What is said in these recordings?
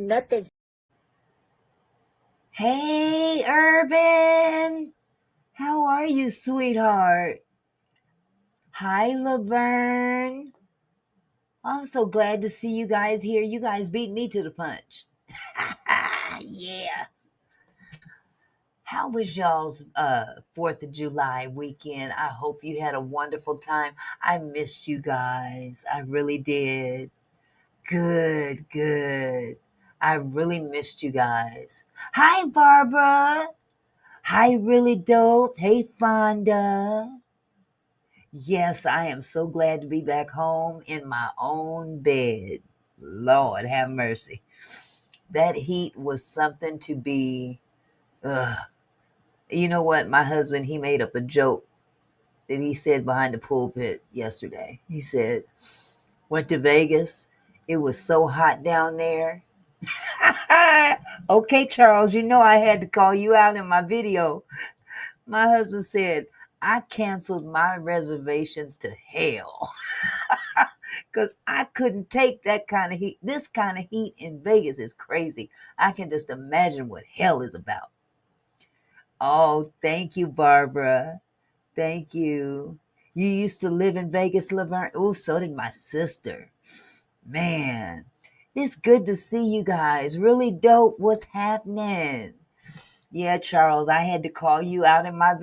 nothing. Hey, Urban. How are you, sweetheart? Hi, Laverne. I'm so glad to see you guys here. You guys beat me to the punch. Yeah. How was y'all's 4th of July weekend? I hope you had a wonderful time. I missed you guys. I really did. Good, good. I really missed you guys. Hi, Barbara. Hi, really dope. Hey, Fonda. Yes, I am so glad to be back home in my own bed. Lord have mercy. That heat was something to be. Ugh. You know what? My husband, he made up a joke that he said behind the pulpit yesterday. He said, went to Vegas. It was so hot down there. Okay, Charles, you know I had to call you out in my video. My husband said, I canceled my reservations to hell because I couldn't take that kind of heat. This kind of heat in Vegas is crazy. I can just imagine what hell is about. Oh, thank you, Barbara. Thank you. You used to live in Vegas, Laverne? Oh, so did my sister. Man, it's good to see you guys. Really dope. What's happening? Yeah, Charles, I had to call you out in my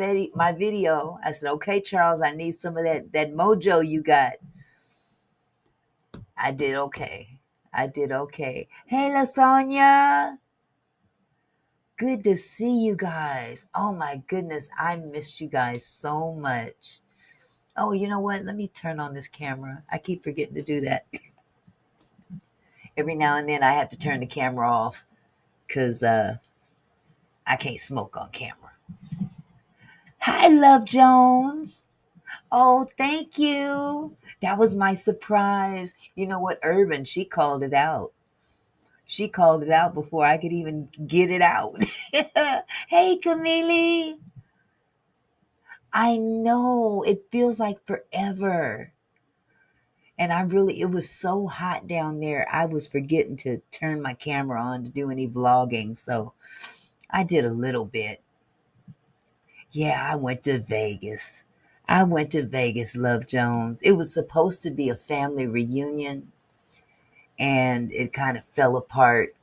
video. I said, okay, Charles, I need some of that mojo you got. I did okay. I did okay. Hey, Lasagna. Good to see you guys. Oh my goodness, I missed you guys so much. Oh, you know what? Let me turn on this camera. I keep forgetting to do that. Every now and then I have to turn the camera off because I can't smoke on camera. Hi, Love Jones. Oh, thank you. That was my surprise. You know what, Urban, she called it out. She called it out before I could even get it out. Hey, Camille. I know. It feels like forever. And it was so hot down there. I was forgetting to turn my camera on to do any vlogging. So I did a little bit. Yeah, I went to Vegas. Love Jones. It was supposed to be a family reunion and it kind of fell apart.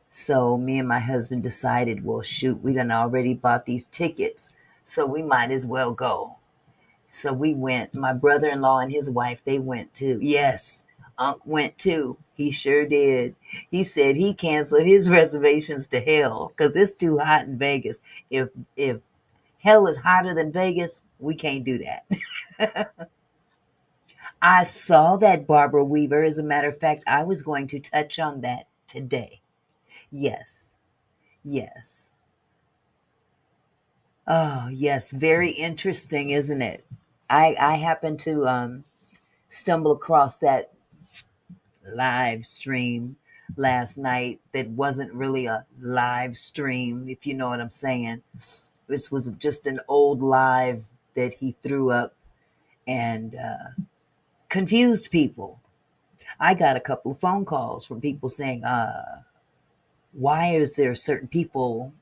So me and my husband decided, well, shoot, we done already bought these tickets. So we might as well go. So we went. My brother-in-law and his wife, they went too. Yes, Unc went too. He sure did. He said he canceled his reservations to hell because it's too hot in Vegas. If hell is hotter than Vegas, we can't do that. I saw that, Barbara Weaver. As a matter of fact, I was going to touch on that today. Yes, yes. Oh, yes. Very interesting, isn't it? I happened to stumble across that live stream last night that wasn't really a live stream, if you know what I'm saying. This was just an old live that he threw up and confused people. I got a couple of phone calls from people saying, why is there certain people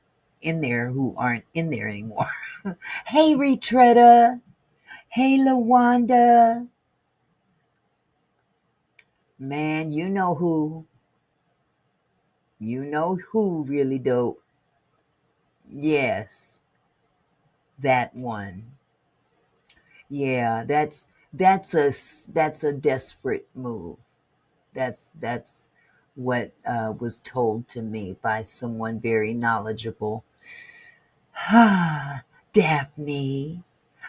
in there who aren't in there anymore? Hey, Retretta. Hey, Lawanda. Man, you know who. You know who really dope. Yes, that one. Yeah, that's a desperate move. That's what was told to me by someone very knowledgeable. Daphne,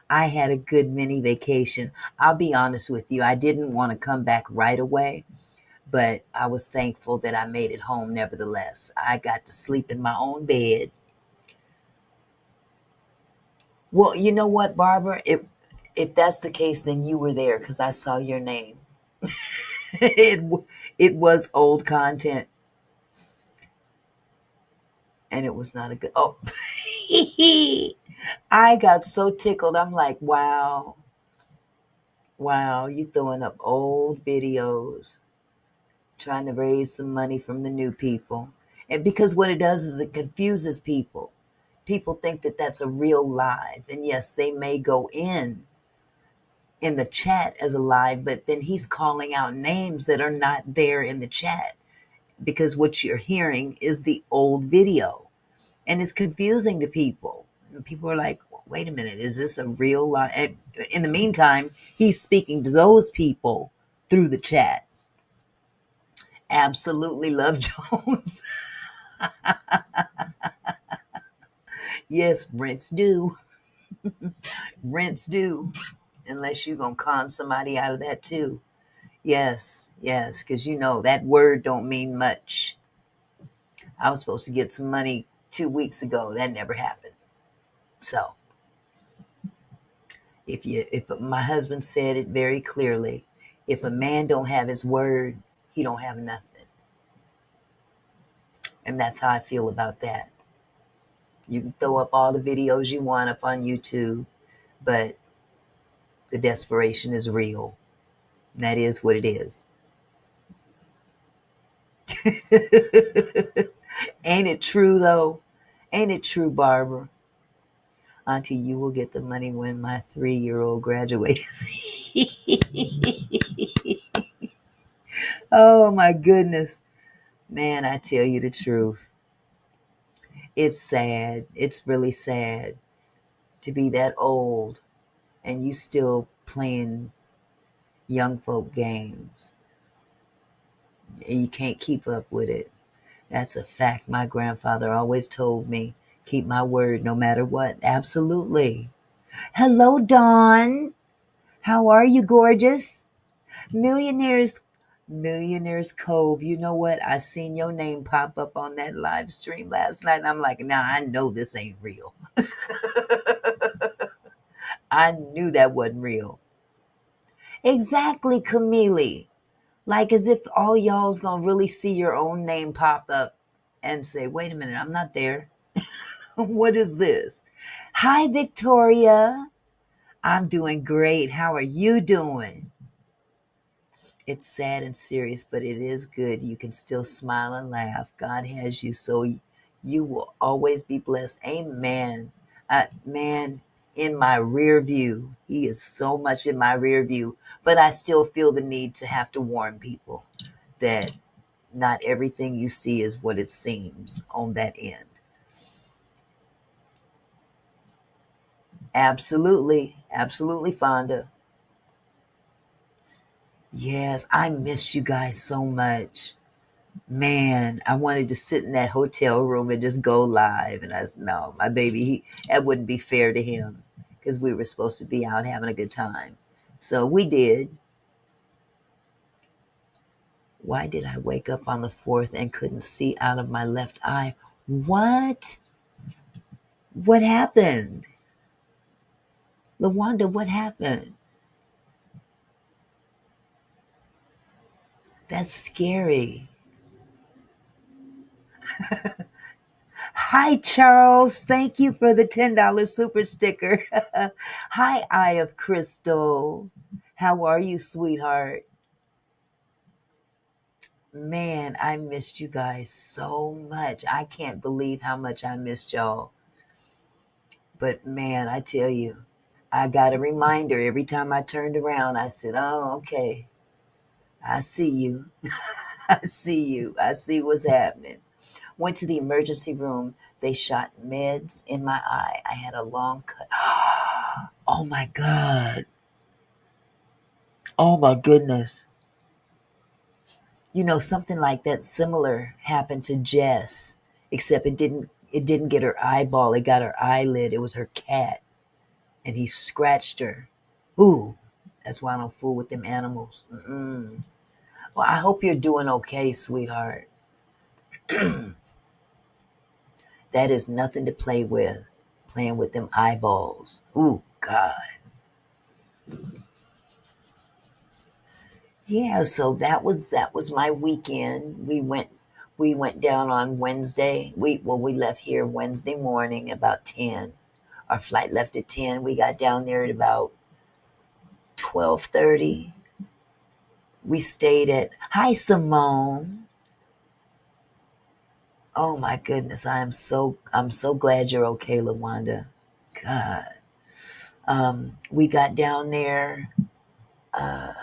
I had a good mini vacation. I'll be honest with you, I didn't want to come back right away, but I was thankful that I made it home nevertheless. I got to sleep in my own bed. Well, you know what, Barbara? If that's the case, then you were there because I saw your name. It was old content, and it was not a good. Oh, I got so tickled. I'm like, wow, you throwing up old videos. trying to raise some money from the new people. And because what it does is it confuses people. People think that that's a real live. And yes, they may go in the chat as a live, but then he's calling out names that are not there in the chat because what you're hearing is the old video. And it's confusing to people. And people are like, wait a minute, is this a real live? And in the meantime, he's speaking to those people through the chat. Absolutely love Jones. Yes, rents due. Rents due. Unless you're going to con somebody out of that too. Yes, yes, because you know that word don't mean much. I was supposed to get some money 2 weeks ago. That never happened. So if my husband said it very clearly, if a man don't have his word, he don't have nothing. And that's how I feel about that. You can throw up all the videos you want up on YouTube, but the desperation is real. That is what it is. Ain't it true though? Ain't it true, Barbara? Auntie, you will get the money when my 3-year-old graduates. Oh my goodness. Man, I tell you the truth. It's sad. It's really sad to be that old and you still playing young folk games. And you can't keep up with it. That's a fact. My grandfather always told me, keep my word no matter what. Absolutely. Hello, Dawn. How are you, gorgeous? Millionaires Cove. You know what? I seen your name pop up on that live stream last night, and I'm like, nah, I know this ain't real. I knew that wasn't real. Exactly, Camille. Like as if all y'all's gonna really see your own name pop up and say, wait a minute, I'm not there. What is this? Hi, Victoria. I'm doing great. How are you doing? It's sad and serious, but it is good. You can still smile and laugh. God has you, so you will always be blessed. Amen. Man, in my rear view, he is so much in my rear view, but I still feel the need to have to warn people that not everything you see is what it seems on that end. Absolutely. Absolutely, Fonda. Yes, I miss you guys so much. Man, I wanted to sit in that hotel room and just go live. And I said, no, my baby, that wouldn't be fair to him because we were supposed to be out having a good time. So we did. Why did I wake up on the 4th and couldn't see out of my left eye? What? What happened? LaWanda, what happened? That's scary. Hi, Charles. Thank you for the $10 super sticker. Hi, Eye of Crystal. How are you, sweetheart? Man, I missed you guys so much. I can't believe how much I missed y'all. But man, I tell you, I got a reminder every time I turned around. I said, oh, okay. I see you. I see you. I see what's happening. Went to the emergency room. They shot meds in my eye. I had a long cut. Oh my God. Oh my goodness. You know, something like that similar happened to Jess, except it didn't get her eyeball, it got her eyelid. It was her cat. And he scratched her. Ooh. That's why I don't fool with them animals. Mm-mm. Well, I hope you're doing okay, sweetheart. That is nothing to play with. Playing with them eyeballs. Ooh, God. Yeah, so that was my weekend. We went down on Wednesday. We left here Wednesday morning about 10. Our flight left at 10. We got down there at about 12:30. We stayed at, hi Simone. Oh my goodness, I'm so glad you're okay, LaWanda. God. We got down there. Uh,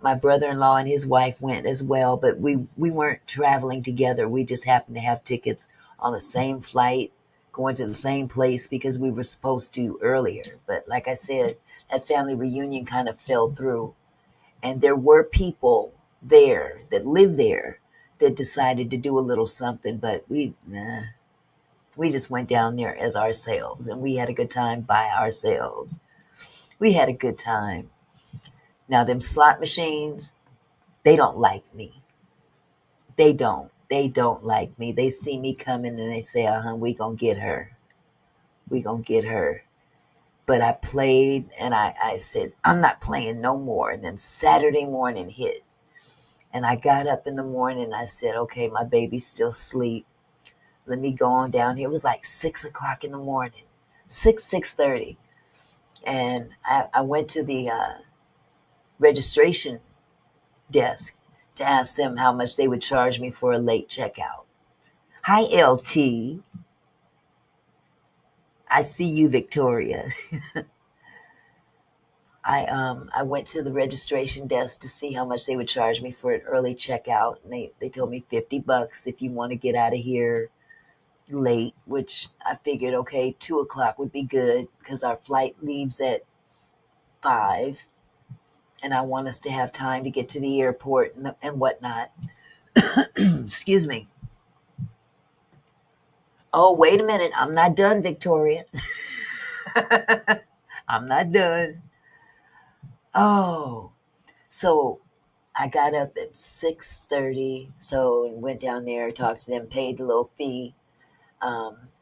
my brother-in-law and his wife went as well, but we weren't traveling together. We just happened to have tickets on the same flight, going to the same place because we were supposed to earlier. But like I said, that family reunion kind of fell through. And there were people there that live there that decided to do a little something, but we just went down there as ourselves and we had a good time by ourselves. We had a good time. Now, them slot machines, they don't like me. They don't. They don't like me. They see me coming and they say, we gonna get her. We gonna get her. But I played and I said, I'm not playing no more. And then Saturday morning hit. And I got up in the morning and I said, okay, my baby's still asleep. Let me go on down here. It was like 6 o'clock in the morning, 6:30. And I went to the registration desk to ask them how much they would charge me for a late checkout. Hi, LT. I see you, Victoria. I went to the registration desk to see how much they would charge me for an early checkout, and they told me $50 if you want to get out of here late, which I figured, okay, 2 o'clock would be good because our flight leaves at 5, and I want us to have time to get to the airport and whatnot. Excuse me. Oh, wait a minute. I'm not done, Victoria. I'm not done. Oh, so I got up at 6:30, so went down there, talked to them, paid the little fee.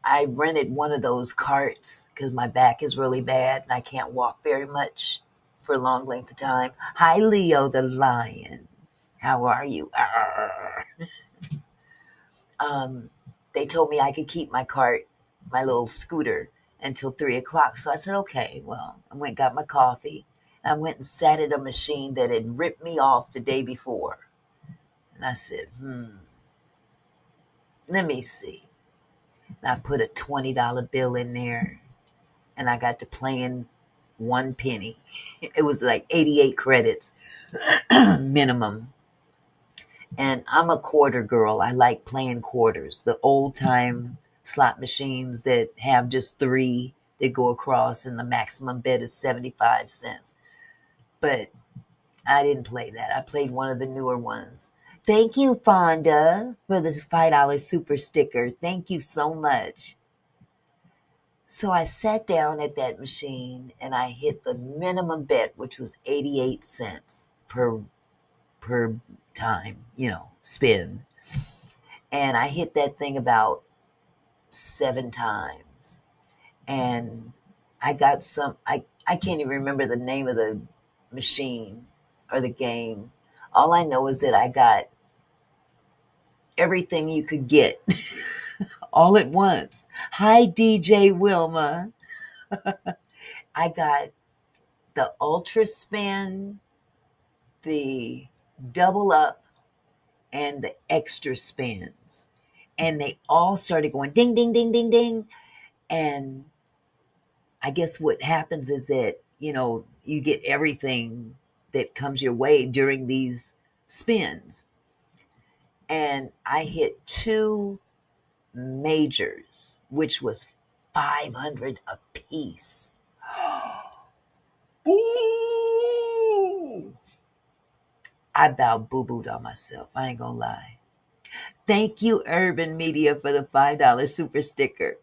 I rented one of those carts because my back is really bad and I can't walk very much for a long length of time. Hi, Leo the lion. How are you? They told me I could keep my cart, my little scooter, until 3 o'clock. So I said, okay, well, I went and got my coffee. I went and sat at a machine that had ripped me off the day before. And I said, let me see. And I put a $20 bill in there and I got to playing 1 penny. It was like 88 credits minimum. And I'm a quarter girl. I like playing quarters, the old time slot machines that have just three that go across and the maximum bet is 75 cents. But I didn't play that. I played one of the newer ones. Thank you, Fonda, for this $5 super sticker. Thank you so much. So I sat down at that machine and I hit the minimum bet, which was 88 cents per time, spin. And I hit that thing about 7 times. And I got I can't even remember the name of the machine or the game. All I know is that I got everything you could get all at once. Hi, DJ Wilma. I got the ultra spin, the double up, and the extra spins. And they all started going ding, ding, ding, ding, ding. And I guess what happens is that, you get everything that comes your way during these spins. And I hit 2 majors, which was 500 a piece. Ooh. I about boo-booed on myself. I ain't gonna lie. Thank you, Urban Media, for the $5 super sticker.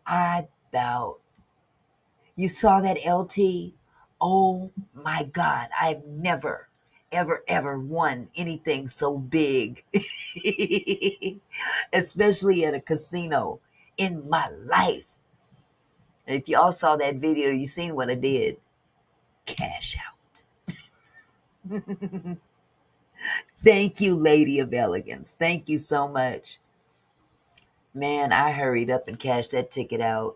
I about, you saw that, LT? Oh my God, I've never, ever, ever won anything so big, especially at a casino in my life. And if y'all saw that video, you seen what I did. Cash out. Thank you, Lady of Elegance. Thank you so much. Man, I hurried up and cashed that ticket out.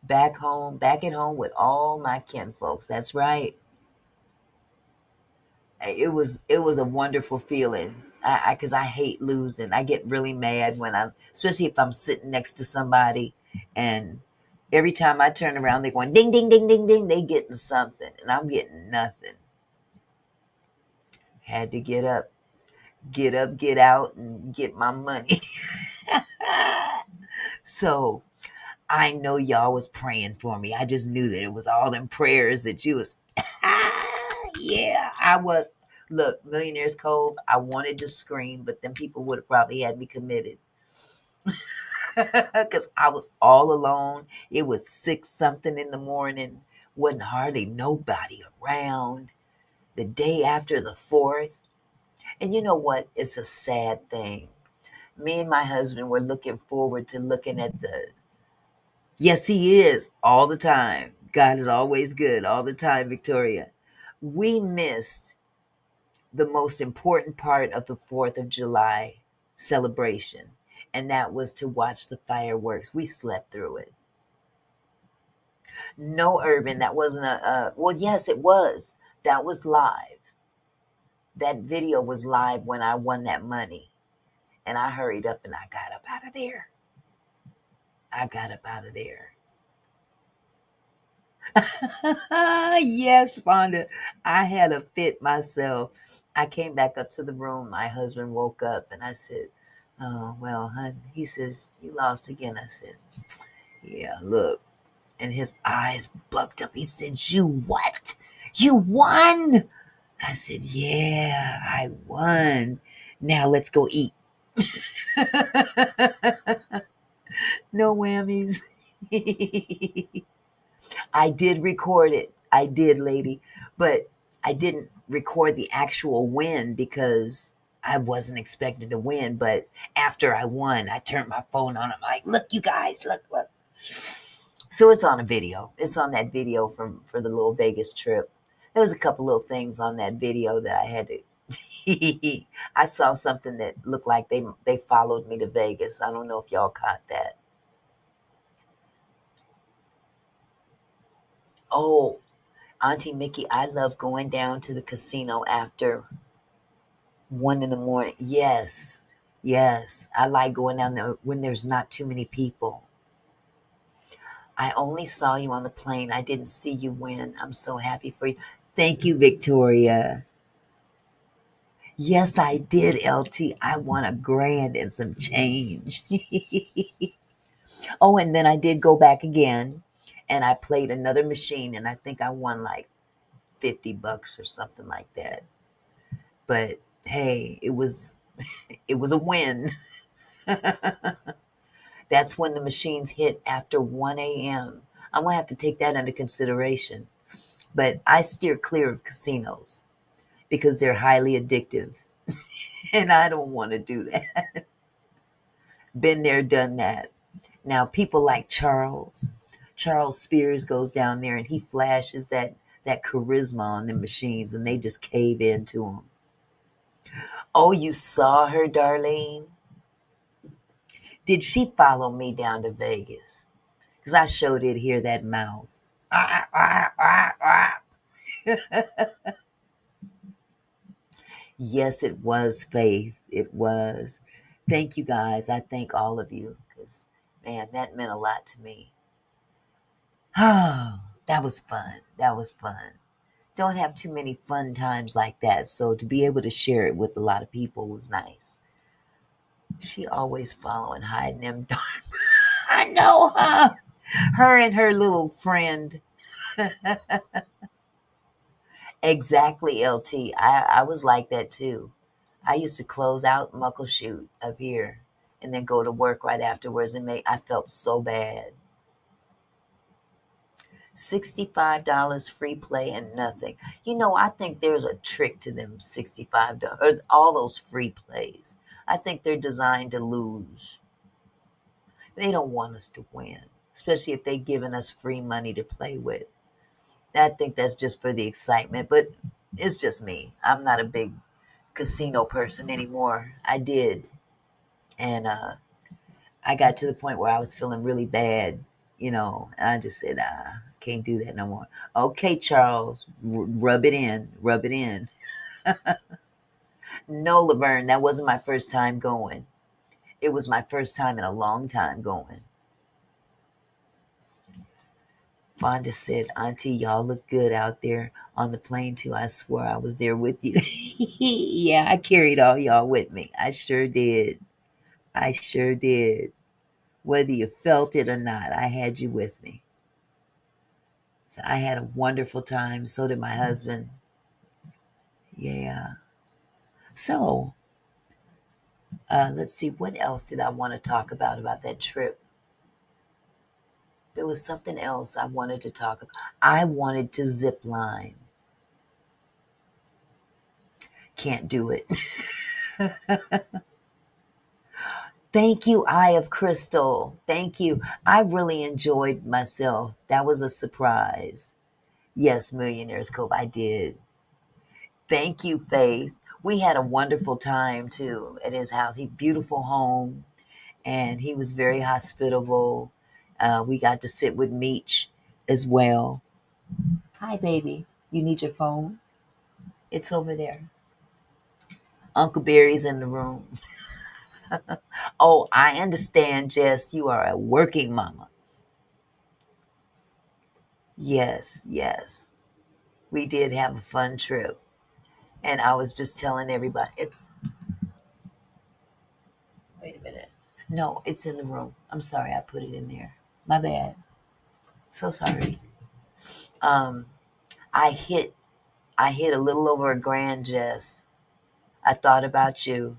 back at home with all my kinfolks. That's right. It was a wonderful feeling. Because I hate losing. I get really mad when especially if I'm sitting next to somebody, and every time I turn around, they're going ding, ding, ding, ding, ding. They getting something, and I'm getting nothing. Had to get up, get out, and get my money. So I know y'all was praying for me. I just knew that it was all them prayers that you was. Yeah, I was. Look, Millionaires Cove, I wanted to scream, but then people would have probably had me committed because I was all alone. It was 6 something in the morning, wasn't hardly nobody around. The day after the 4th. And you know what? It's a sad thing. Me and my husband were looking forward to looking at the. Yes, he is all the time. God is always good all the time, Victoria. We missed the most important part of the 4th of July celebration, and that was to watch the fireworks. We slept through it. No, Urban, that wasn't well, yes, it was. That was live. That video was live when I won that money, and I hurried up and I got up out of there. I got up out of there. Yes, Fonda. I had a fit myself. I came back up to the room. My husband woke up and I said, "Oh, well, hun." He says, "You lost again." I said, "Yeah, look." And his eyes bugged up. He said, "You what? You won?" I said, "Yeah, I won. Now let's go eat." No whammies. I did record it. I did, lady. But I didn't record the actual win because I wasn't expecting to win. But after I won, I turned my phone on. I'm like, look, you guys, look, look. So it's on a video. It's on that video for the little Vegas trip. There was a couple little things on that video that I had to. I saw something that looked like they followed me to Vegas. I don't know if y'all caught that. Oh, Auntie Mickey, I love going down to the casino after 1 in the morning. Yes, yes. I like going down there when there's not too many people. I only saw you on the plane. I didn't see you win. I'm so happy for you. Thank you, Victoria. Yes, I did, LT. I won $1,000 and some change. Oh, and then I did go back again and I played another machine and I think I won like $50 or something like that. But hey, it was a win. That's when the machines hit after 1 a.m. I'm gonna have to take that under consideration. But I steer clear of casinos because they're highly addictive, and I don't want to do that. Been there, done that. Now, people like Charles Spears goes down there and he flashes that charisma on the machines, and they just cave into him. Oh, you saw her, Darlene? Did she follow me down to Vegas? Because I sure did hear that mouth. Ah, ah, ah, ah. Yes, it was Faith. It was. Thank you guys. I thank all of you because, man, that meant a lot to me. Oh, that was fun. That was fun. Don't have too many fun times like that. So to be able to share it with a lot of people was nice. She always following, hiding them dark. I know her. Her and her little friend. Exactly, LT. I was like that too. I used to close out Muckleshoot up here and then go to work right afterwards and I felt so bad. $65 free play and nothing. I think there's a trick to them $65 or all those free plays. I think they're designed to lose. They don't want us to win, especially if they've given us free money to play with. I think that's just for the excitement, but it's just me. I'm not a big casino person anymore. I did. And I got to the point where I was feeling really bad, I just said, can't do that no more. Okay, Charles, rub it in, rub it in. No, Laverne, that wasn't my first time going. It was my first time in a long time going. Fonda said, Auntie, y'all look good out there on the plane too. I swear I was there with you. Yeah, I carried all y'all with me. I sure did. I sure did. Whether you felt it or not, I had you with me. So I had a wonderful time. So did my husband. Yeah. So let's see. What else did I want to talk about that trip? There was something else I wanted to talk about. I wanted to zip line. Can't do it. Thank you, Eye of Crystal. Thank you. I really enjoyed myself. That was a surprise. Yes, Millionaires Cove, I did. Thank you, Faith. We had a wonderful time too at his house. He beautiful home, and he was very hospitable. We got to sit with Meech as well. Hi, baby. You need your phone? It's over there. Uncle Barry's in the room. Oh, I understand, Jess. You are a working mama. Yes, yes. We did have a fun trip. And I was just telling everybody, wait a minute. No, it's in the room. I'm sorry, I put it in there. My bad. So sorry. Um, I hit, I hit a little over a grand, Jess. I thought about you.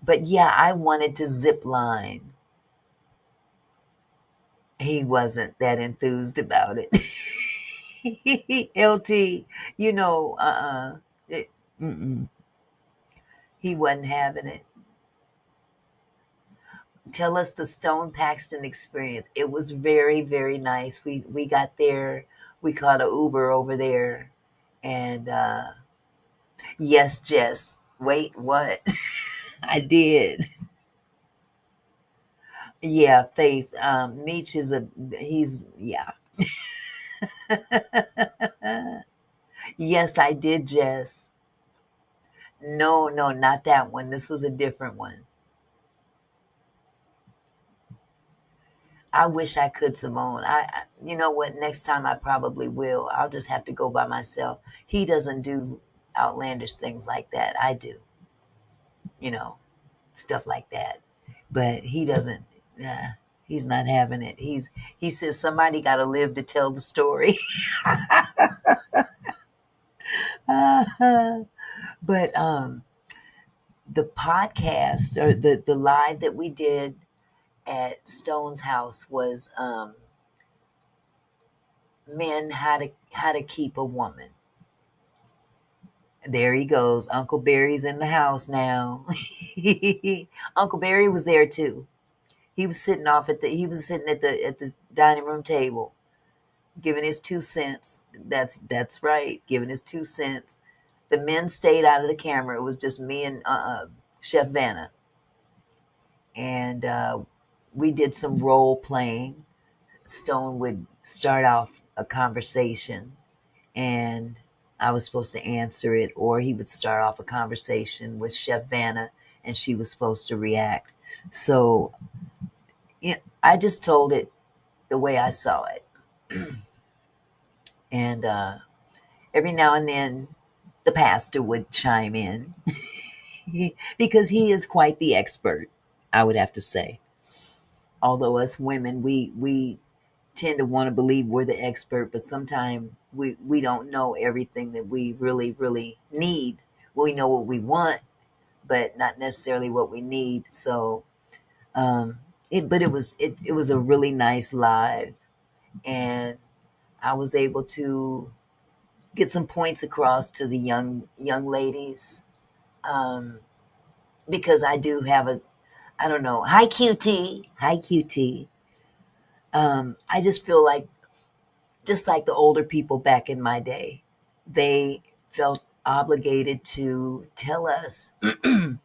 But yeah, I wanted to zip line. He wasn't that enthused about it. LT, you know, it, he wasn't having it. Tell us the Stone Paxton experience. It was very, very nice. We got there. We caught a Uber over there, and yes, Jess. Wait, what? I did. Yeah, Faith. Meech is he's yeah. Yes, I did, Jess. No, no, not that one. This was a different one. I wish I could, Simone. You know what? Next time I probably will. I'll just have to go by myself. He doesn't do outlandish things like that. I do, you know, stuff like that. But he doesn't. Yeah, he's not having it. He says somebody got to live to tell the story. But the podcast or the live that we did at Stone's house was men how to keep a woman. There he goes. Uncle Barry's in the house now. Uncle Barry was there too. He was sitting at the dining room table, giving his 2 cents. That's right, giving his 2 cents. The men stayed out of the camera. It was just me and Chef Vanna, and we did some role playing. Stone would start off a conversation, and I was supposed to answer it, or he would start off a conversation with Chef Vanna, and she was supposed to react. So I just told it the way I saw it, and every now and then the pastor would chime in because he is quite the expert, I would have to say. Although us women, we tend to want to believe we're the expert, but sometimes we don't know everything that we really, really need. We know what we want, but not necessarily what we need. So, it was a really nice live, and I was able to get some points across to the young ladies, um, because I do have a I don't know. Hi QT, hi QT. I just feel like just like the older people back in my day, they felt obligated to tell us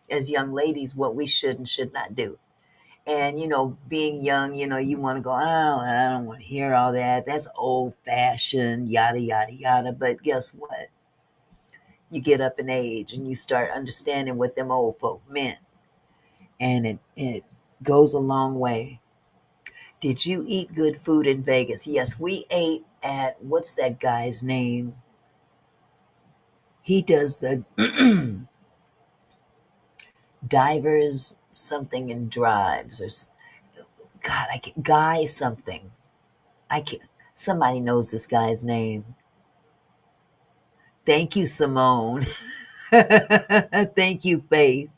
as young ladies what we should and should not do. And, being young, you want to go, oh, I don't want to hear all that. That's old fashioned, yada, yada, yada. But guess what? You get up in age and you start understanding what them old folk meant. And it goes a long way. Did you eat good food in Vegas? Yes, we ate at, what's that guy's name? He does the divers something and drives, or God, I can't, guy something. I can't. Somebody knows this guy's name. Thank you, Simone. Thank you, Faith.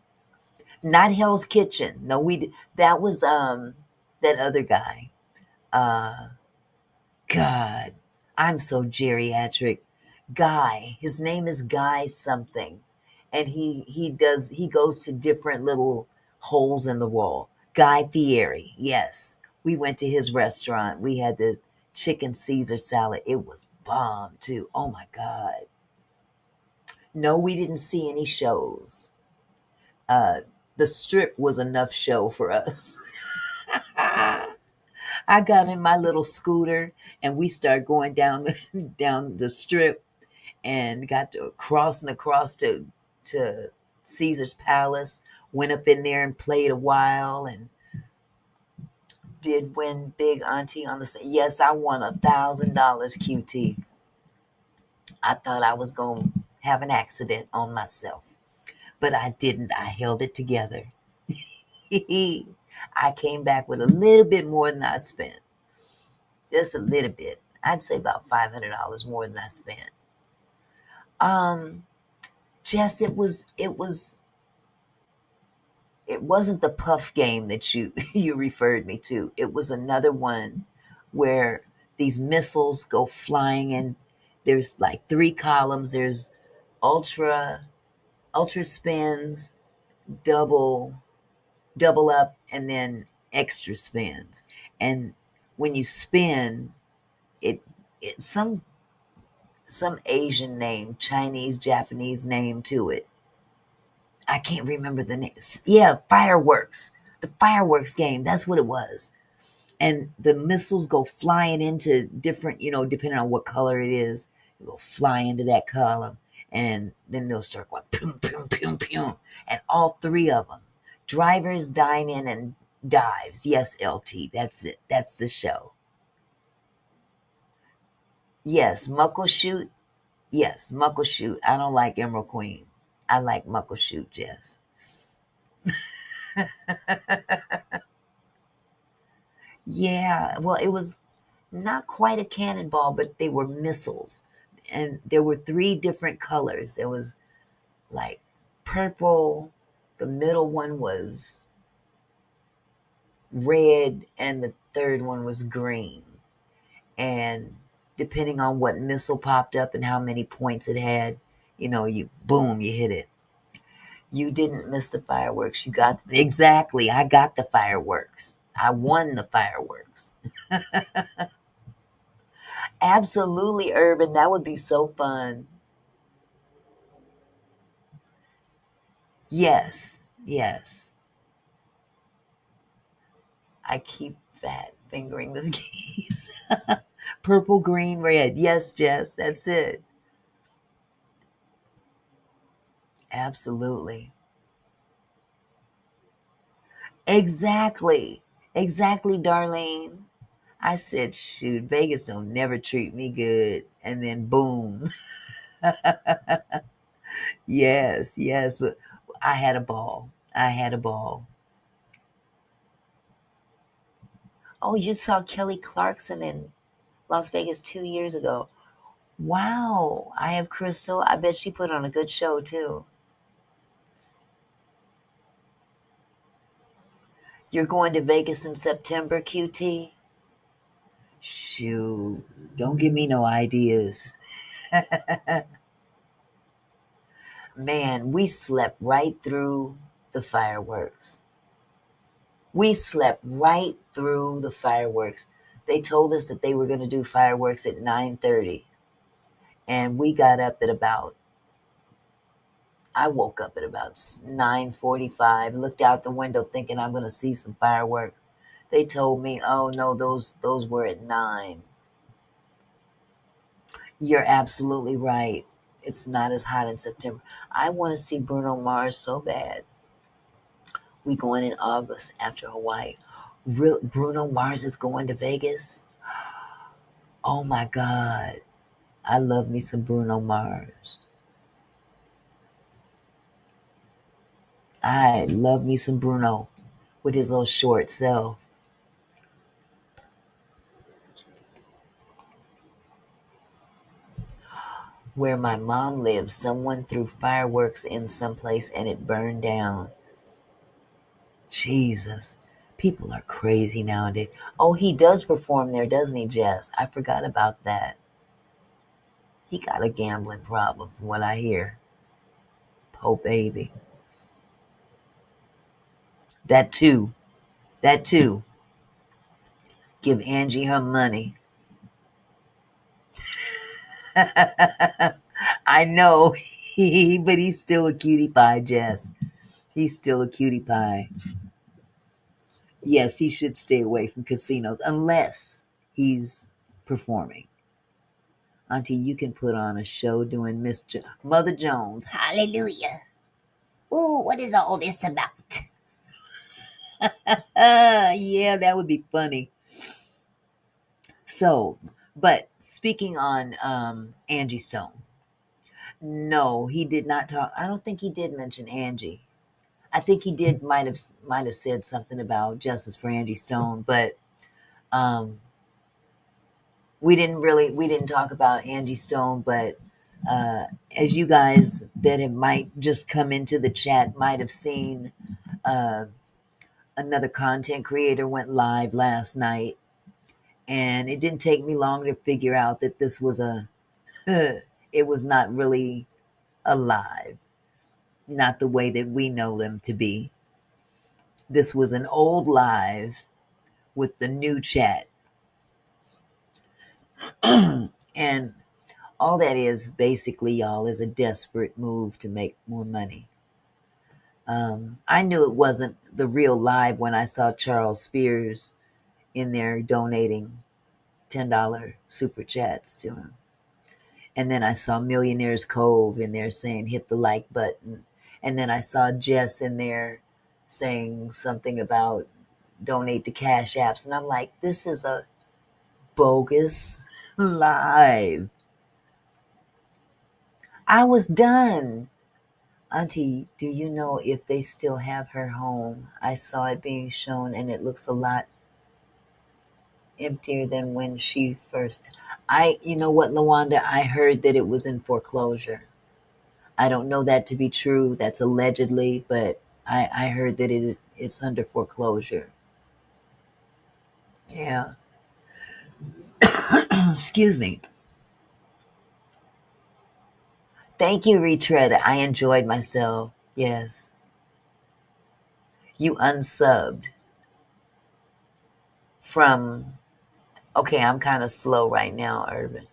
Not Hell's Kitchen. No, that was that other guy. Uh God, I'm so geriatric. Guy. His name is Guy something. And he goes to different little holes in the wall. Guy Fieri. Yes. We went to his restaurant. We had the chicken Caesar salad. It was bomb too. Oh my God. No, we didn't see any shows. Uh the strip was enough show for us. I got in my little scooter and we started going down the strip and got to crossing across to Caesar's Palace. Went up in there and played a while and did win big auntie on the. Yes, I won $1,000 QT. I thought I was gonna have an accident on myself, but I didn't. I held it together. I came back with a little bit more than I spent. Just a little bit. I'd say about $500 more than I spent. Um, Jess, it wasn't the puff game that you you referred me to. It was another one where these missiles go flying and there's like three columns. There's ultra ultra spins, double double up, and then extra spins. And when you spin, it it's some Asian name, Chinese, Japanese name to it. I can't remember the name. Yeah, fireworks. The fireworks game. That's what it was. And the missiles go flying into different, depending on what color it is, they go fly into that column. And then they'll start going, pum, pum, pum, pum. And all three of them. Drivers, dine in, and dives. Yes, LT. That's it. That's the show. Yes, Muckleshoot. Yes, Muckleshoot. I don't like Emerald Queen. I like Muckleshoot, yes. Yeah, well, it was not quite a cannonball, but they were missiles. And there were three different colors. There was like purple, the middle one was red, and the third one was green. And depending on what missile popped up and how many points it had, you boom, you hit it. You didn't miss the fireworks. You got exactly. I got the fireworks. I won the fireworks. Absolutely, Urban. That would be so fun. Yes, yes. I keep fat fingering the keys. Purple, green, red. Yes, Jess, that's it. Absolutely. Exactly. Exactly, Darlene. I said, shoot, Vegas don't never treat me good. And then boom. Yes, yes. I had a ball. I had a ball. Oh, you saw Kelly Clarkson in Las Vegas 2 years ago. Wow. I have Crystal. I bet she put on a good show too. You're going to Vegas in September, QT? Shoot. Don't give me no ideas. Man, we slept right through the fireworks. We slept right through the fireworks. They told us that they were going to do fireworks at 9:30, and we got up at about I woke up at about 9:45, looked out the window thinking I'm going to see some fireworks. They told me, "Oh no, those were at 9." You're absolutely right. It's not as hot in September. I want to see Bruno Mars so bad. We going in August after Hawaii. Bruno Mars is going to Vegas. Oh my God. I love me some Bruno Mars. I love me some Bruno with his little short self. Where my mom lives, someone threw fireworks in some place and it burned down. Jesus. People are crazy nowadays. Oh, he does perform there, doesn't he, Jess? I forgot about that. He got a gambling problem from what I hear. Oh, baby. That too. That too. Give Angie her money. I know. But he's still a cutie pie, Jess. He's still a cutie pie. Yes, he should stay away from casinos unless he's performing. Auntie, you can put on a show doing Mother Jones. Hallelujah. Ooh, what is all this about? Yeah, that would be funny. So, but speaking on Angie Stone, no, he did not talk. I don't think he did mention Angie. I think he did might have said something about justice for Angie Stone, but um, we didn't talk about Angie Stone. But as you guys that have might just come into the chat might have seen, uh, another content creator went live last night, and it didn't take me long to figure out that this was a it was not really alive, not the way that we know them to be. This was an old live with the new chat. And all that is basically, y'all, is a desperate move to make more money. I knew it wasn't the real live when I saw Charles Spears in there donating $10 super chats to him. And then I saw Millionaire's Cove in there saying, hit the like button. And then I saw Jess in there saying something about donate to Cash Apps. And I'm like, this is a bogus live. I was done. Auntie, do you know if they still have her home? I saw it being shown and it looks a lot emptier than when she first. You know what, Lawanda? I heard that it was in foreclosure. I don't know that to be true. That's allegedly, but I heard that it's under foreclosure. Yeah. Excuse me. Thank you, Retread. I enjoyed myself. Yes. You unsubbed from. Okay, I'm kind of slow right now, Urban.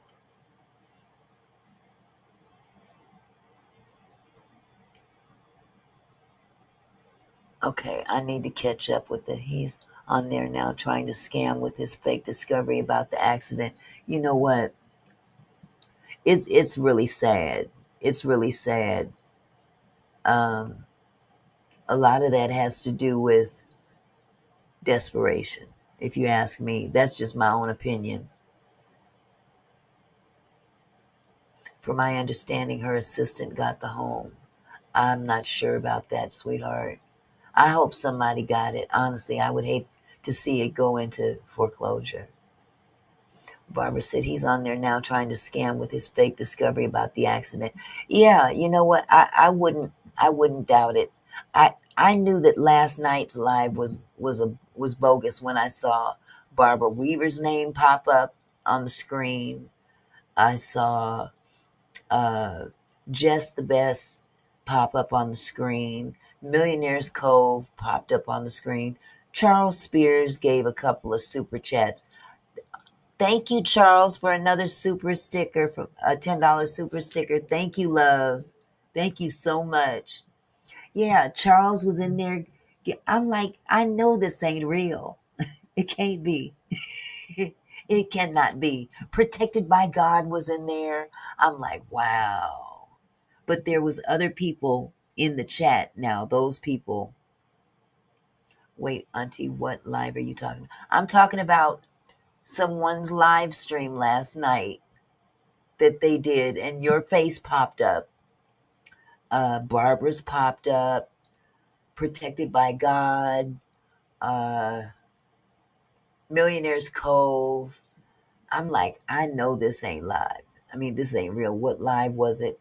Okay, I need to catch up with the. He's on there now trying to scam with his fake discovery about the accident. You know what? It's really sad. It's really sad. Um, a lot of that has to do with desperation. If you ask me, that's just my own opinion. From my understanding, her assistant got the home. I'm not sure about that, sweetheart. I hope somebody got it. Honestly, I would hate to see it go into foreclosure. Barbara said he's on there now trying to scam with his fake discovery about the accident. Yeah, you know what? I wouldn't doubt it. I knew that last night's live was bogus when I saw Barbara Weaver's name pop up on the screen. I saw uh, Jess the Best pop up on the screen. Millionaire's Cove popped up on the screen. Charles Spears gave a couple of super chats. Thank you, Charles, for another super sticker, for a $10 super sticker. Thank you, love. Thank you so much. Yeah, Charles was in there. I'm like, I know this ain't real. It can't be. It cannot be. Protected by God was in there. I'm like, wow. But there was other people in the chat now. Those people. Wait, Auntie, what live are you talking about? I'm talking about someone's live stream last night that they did, and your face popped up. Barbara's popped up. Protected by God. Uh, Millionaire's Cove. I'm like, I know this ain't live. I mean, this ain't real. What live was it?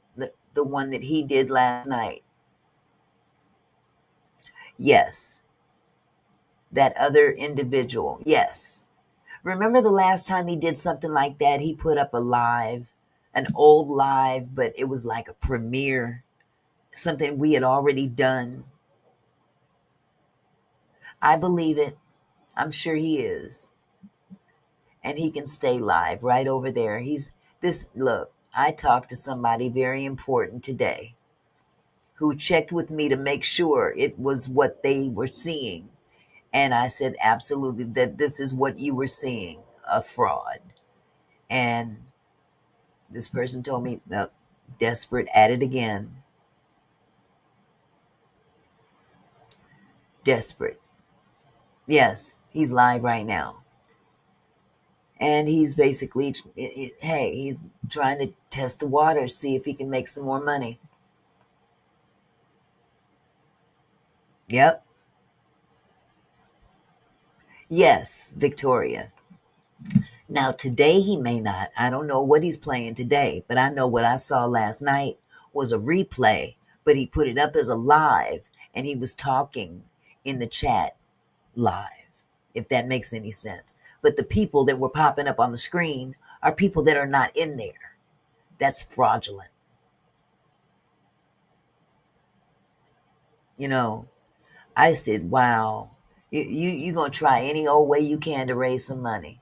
The one that he did last night. Yes. That other individual. Yes. Remember the last time he did something like that? He put up a live, an old live, but it was like a premiere, something we had already done. I believe it. I'm sure he is. And he can stay live right over there. Look, I talked to somebody very important today who checked with me to make sure it was what they were seeing. And I said, absolutely, that this is what you were seeing, a fraud. And this person told me, no, desperate, at it again. Desperate. Yes, he's live right now. And he's basically, hey, he's trying to test the water, see if he can make some more money. Yep. Yes, Victoria. Now, today he may not. I don't know what he's playing today, but I know what I saw last night was a replay, but he put it up as a live, and he was talking in the chat live, if that makes any sense. But the people that were popping up on the screen are people that are not in there. That's fraudulent. You know, I said, wow, you're going to try any old way you can to raise some money.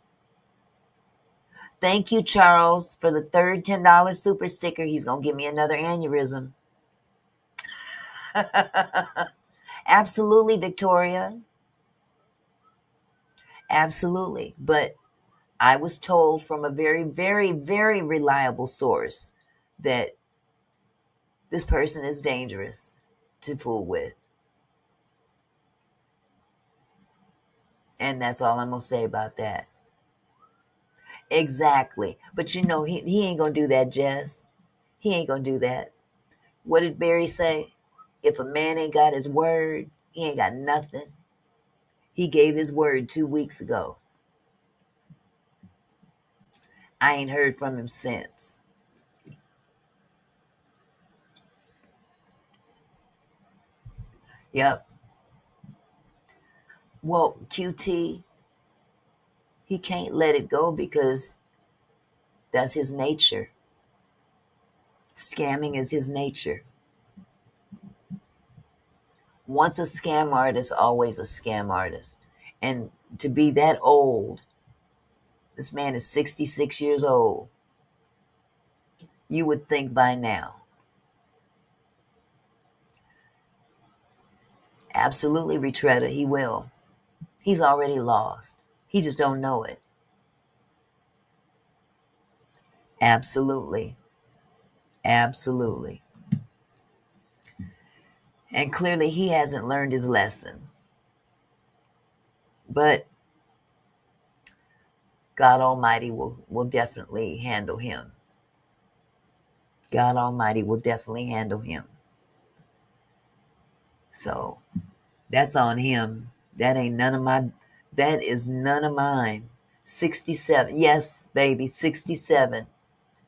Thank you, Charles, for the third $10 super sticker. He's going to give me another aneurysm. Absolutely, Victoria. Absolutely. But I was told from a very, very, very reliable source that this person is dangerous to fool with. And that's all I'm going to say about that. Exactly. But you know, he ain't going to do that, Jess. He ain't going to do that. What did Barry say? If a man ain't got his word, he ain't got nothing. He gave his word 2 weeks ago. I ain't heard from him since. Yep. Well, QT, he can't let it go because that's his nature. Scamming is his nature. Once a scam artist, always a scam artist. And to be that old, this man is 66 years old. You would think by now. Absolutely, Retretta, he will. He's already lost. He just don't know it. Absolutely. Absolutely. And clearly he hasn't learned his lesson. But God Almighty will definitely handle him. God Almighty will definitely handle him. So that's on him. That is none of mine. 67. Yes, baby, 67.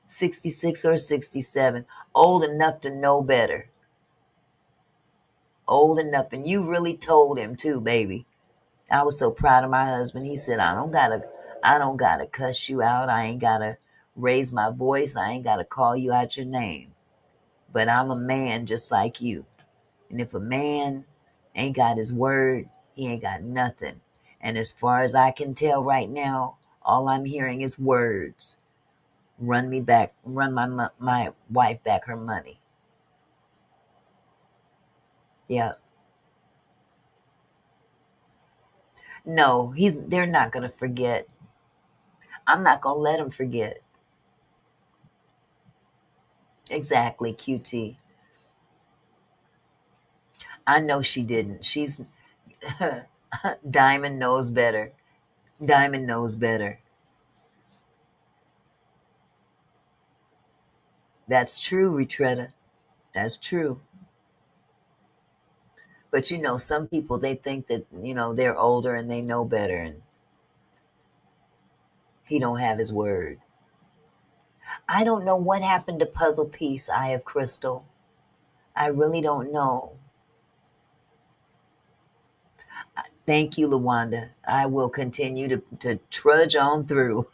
66 or 67. Old enough to know better. Old enough. And you really told him too, baby. I was so proud of my husband. He said, I don't gotta cuss you out. I ain't gotta raise my voice. I ain't gotta call you out your name. But I'm a man just like you. And if a man ain't got his word, he ain't got nothing. And as far as I can tell right now, all I'm hearing is words. Run my wife back her money. Yeah. No, they're not going to forget. I'm not going to let them forget. Exactly, QT. I know she didn't. She's Diamond knows better. Diamond knows better. That's true, Retretta. That's true. But some people, they think that, they're older and they know better, and he don't have his word. I don't know what happened to Puzzle Piece, Eye of Crystal. I really don't know. Thank you, Lawanda. I will continue to trudge on through.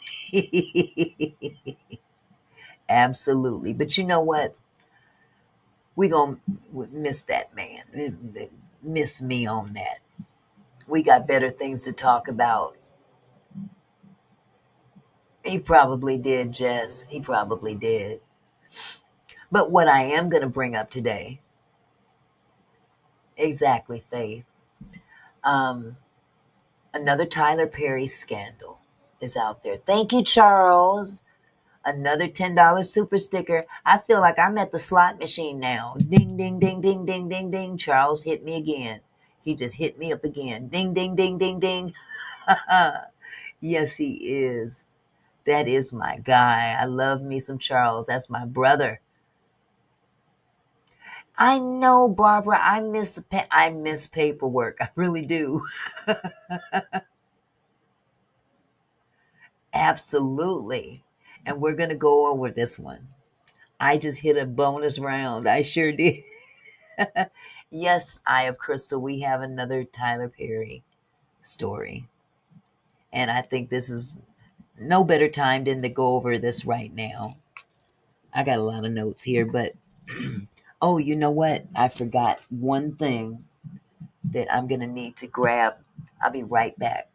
Absolutely. But you know what? We gonna miss that man. Miss me on that. We got better things to talk about. He probably did, Jess. He probably did. But what I am going to bring up today, exactly, Faith, um, another Tyler Perry scandal is out there. Thank you, Charles. Another $10 super sticker. I feel like I'm at the slot machine now. Ding, ding, ding, ding, ding, ding, ding. Charles hit me again. He just hit me up again. Ding, ding, ding, ding, ding. Yes, he is. That is my guy. I love me some Charles. That's my brother. I know, Barbara. I miss paperwork. I really do. Absolutely. And we're going to go over this one. I just hit a bonus round. I sure did. Yes, Eye of Crystal, we have another Tyler Perry story. And I think this is no better time than to go over this right now. I got a lot of notes here, but oh, you know what? I forgot one thing that I'm going to need to grab. I'll be right back.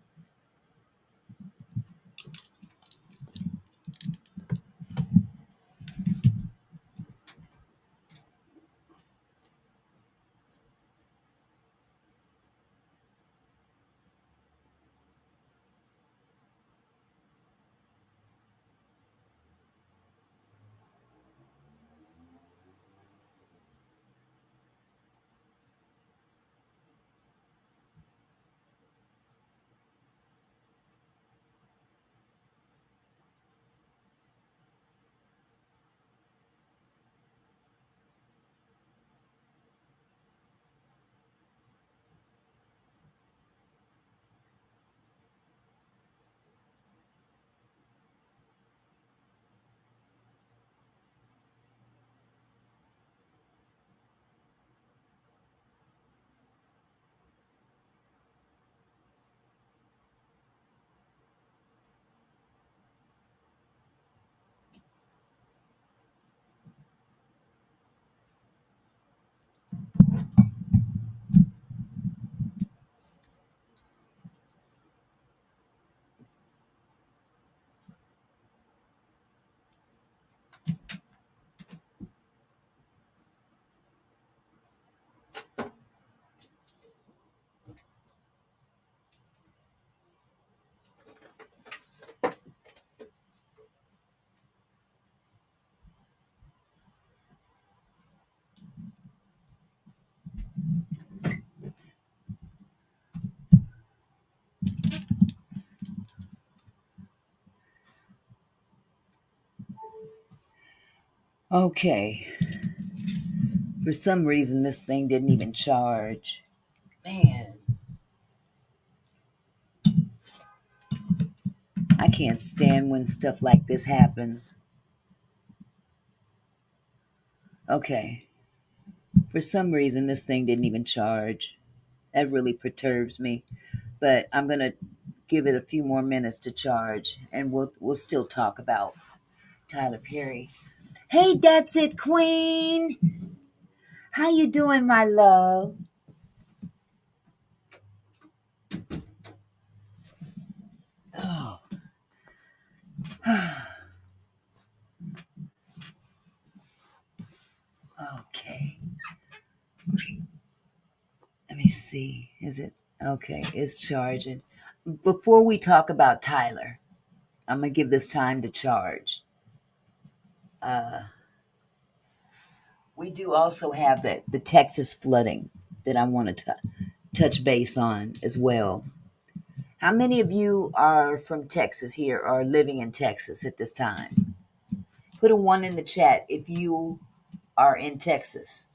Okay. For some reason, this thing didn't even charge. Man, I can't stand when stuff like this happens. Okay. For some reason, this thing didn't even charge. That really perturbs me. But I'm going to give it a few more minutes to charge, and we'll still talk about Tyler Perry. Hey, that's it, Queen. How you doing, my love? Oh, okay. see. Is it? Okay, it's charging. Before we talk about Tyler, I'm going to give this time to charge. We do also have the Texas flooding that I want to touch base on as well. How many of you are from Texas here or are living in Texas at this time? Put a 1 in the chat if you are in Texas.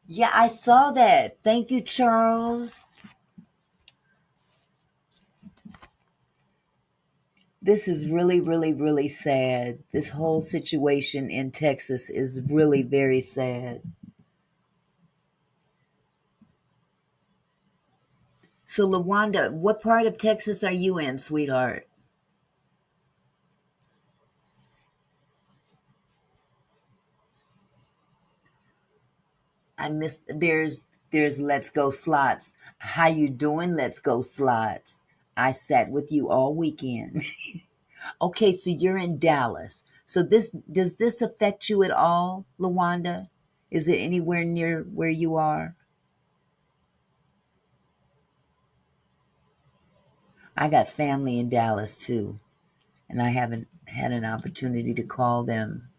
Yeah, I saw that. Thank you, Charles. This is really, really, really sad. This whole situation in Texas is really very sad. So, LaWanda, what part of Texas are you in, sweetheart? I missed. There's Let's Go Slots. How you doing? Let's Go Slots. I sat with you all weekend. Okay, so you're in Dallas. So does this affect you at all, LaWanda? Is it anywhere near where you are? I got family in Dallas too, and I haven't had an opportunity to call them.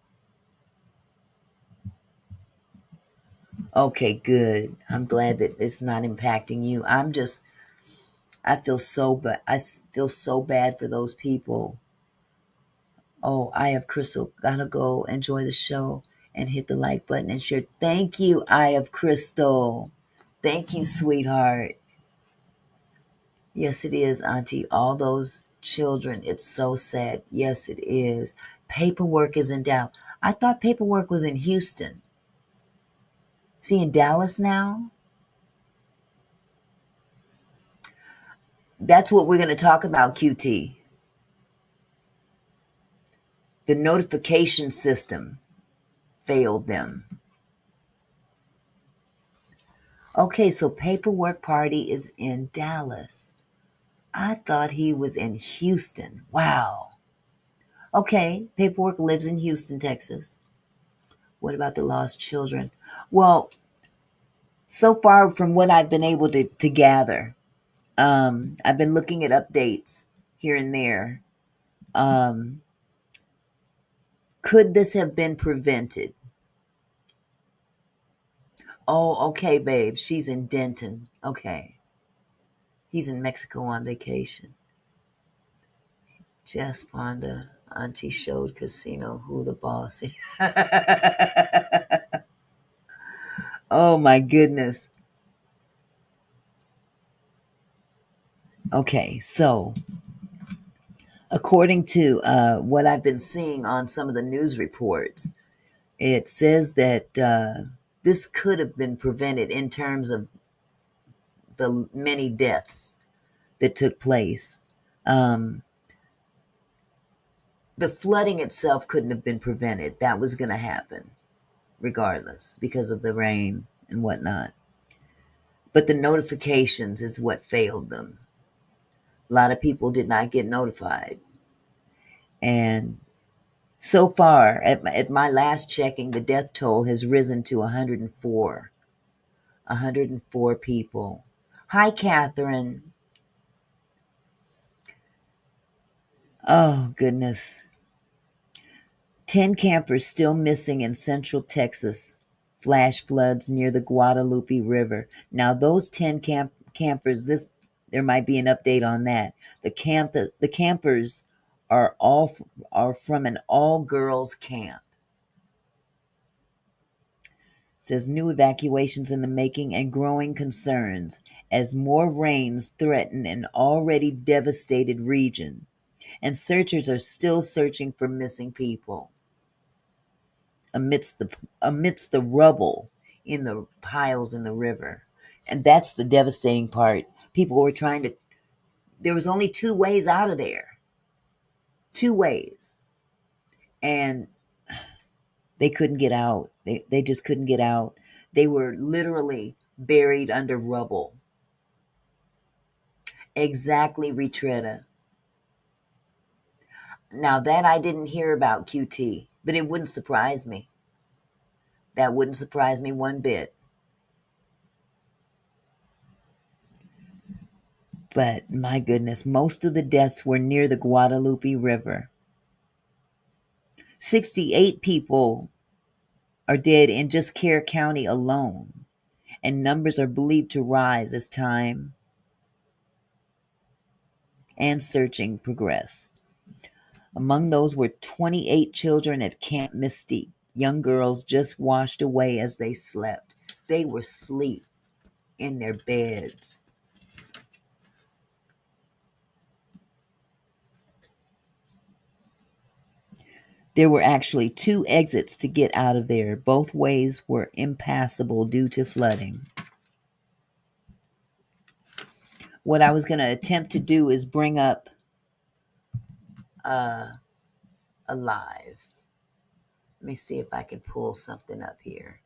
Okay, good. I'm glad that it's not impacting you. I feel so bad. Feel so bad for those people. Oh, I have Crystal. Gotta go enjoy the show and hit the like button and share. Thank you, I have Crystal. Thank you, sweetheart. Yes, it is, Auntie. All those children. It's so sad. Yes, it is. Paperwork is in Dallas. I thought paperwork was in Houston. See, in Dallas now? That's what we're going to talk about, QT. The notification system failed them. Okay, so Paperwork Party is in Dallas. I thought he was in Houston. Wow. Okay, Paperwork lives in Houston, Texas. What about the lost children? Well, so far from what I've been able to gather, I've been looking at updates here and there. Could this have been prevented? Oh, okay, babe. She's in Denton. Okay. He's in Mexico on vacation. Jess Fonda, Auntie showed Casino who the boss is. Oh, my goodness. Okay, so according to what I've been seeing on some of the news reports, it says that this could have been prevented in terms of the many deaths that took place. The flooding itself couldn't have been prevented. That was going to happen regardless because of the rain and whatnot. But the notifications is what failed them. A lot of people did not get notified. And so far, at my last checking, the death toll has risen to 104. 104 people. Hi, Catherine. Oh, goodness. 10 campers still missing in central Texas. Flash floods near the Guadalupe River. Now, those 10 campers, there might be an update on that. The campers are from an all-girls camp. Says new evacuations in the making and growing concerns as more rains threaten an already devastated region, and searchers are still searching for missing people amidst the rubble in the piles in the river. And that's the devastating part. People were trying to, there was only 2 ways out of there. 2 ways. And they couldn't get out. They just couldn't get out. They were literally buried under rubble. Exactly, Retretta. Now that I didn't hear about QT, but it wouldn't surprise me. That wouldn't surprise me one bit. But my goodness, most of the deaths were near the Guadalupe River. 68 people are dead in just Kerr County alone, and numbers are believed to rise as time and searching progress. Among those were 28 children at Camp Mystique, young girls just washed away as they slept. They were asleep in their beds. There were actually 2 exits to get out of there. Both ways were impassable due to flooding. What I was going to attempt to do is bring up a live. Let me see if I can pull something up here.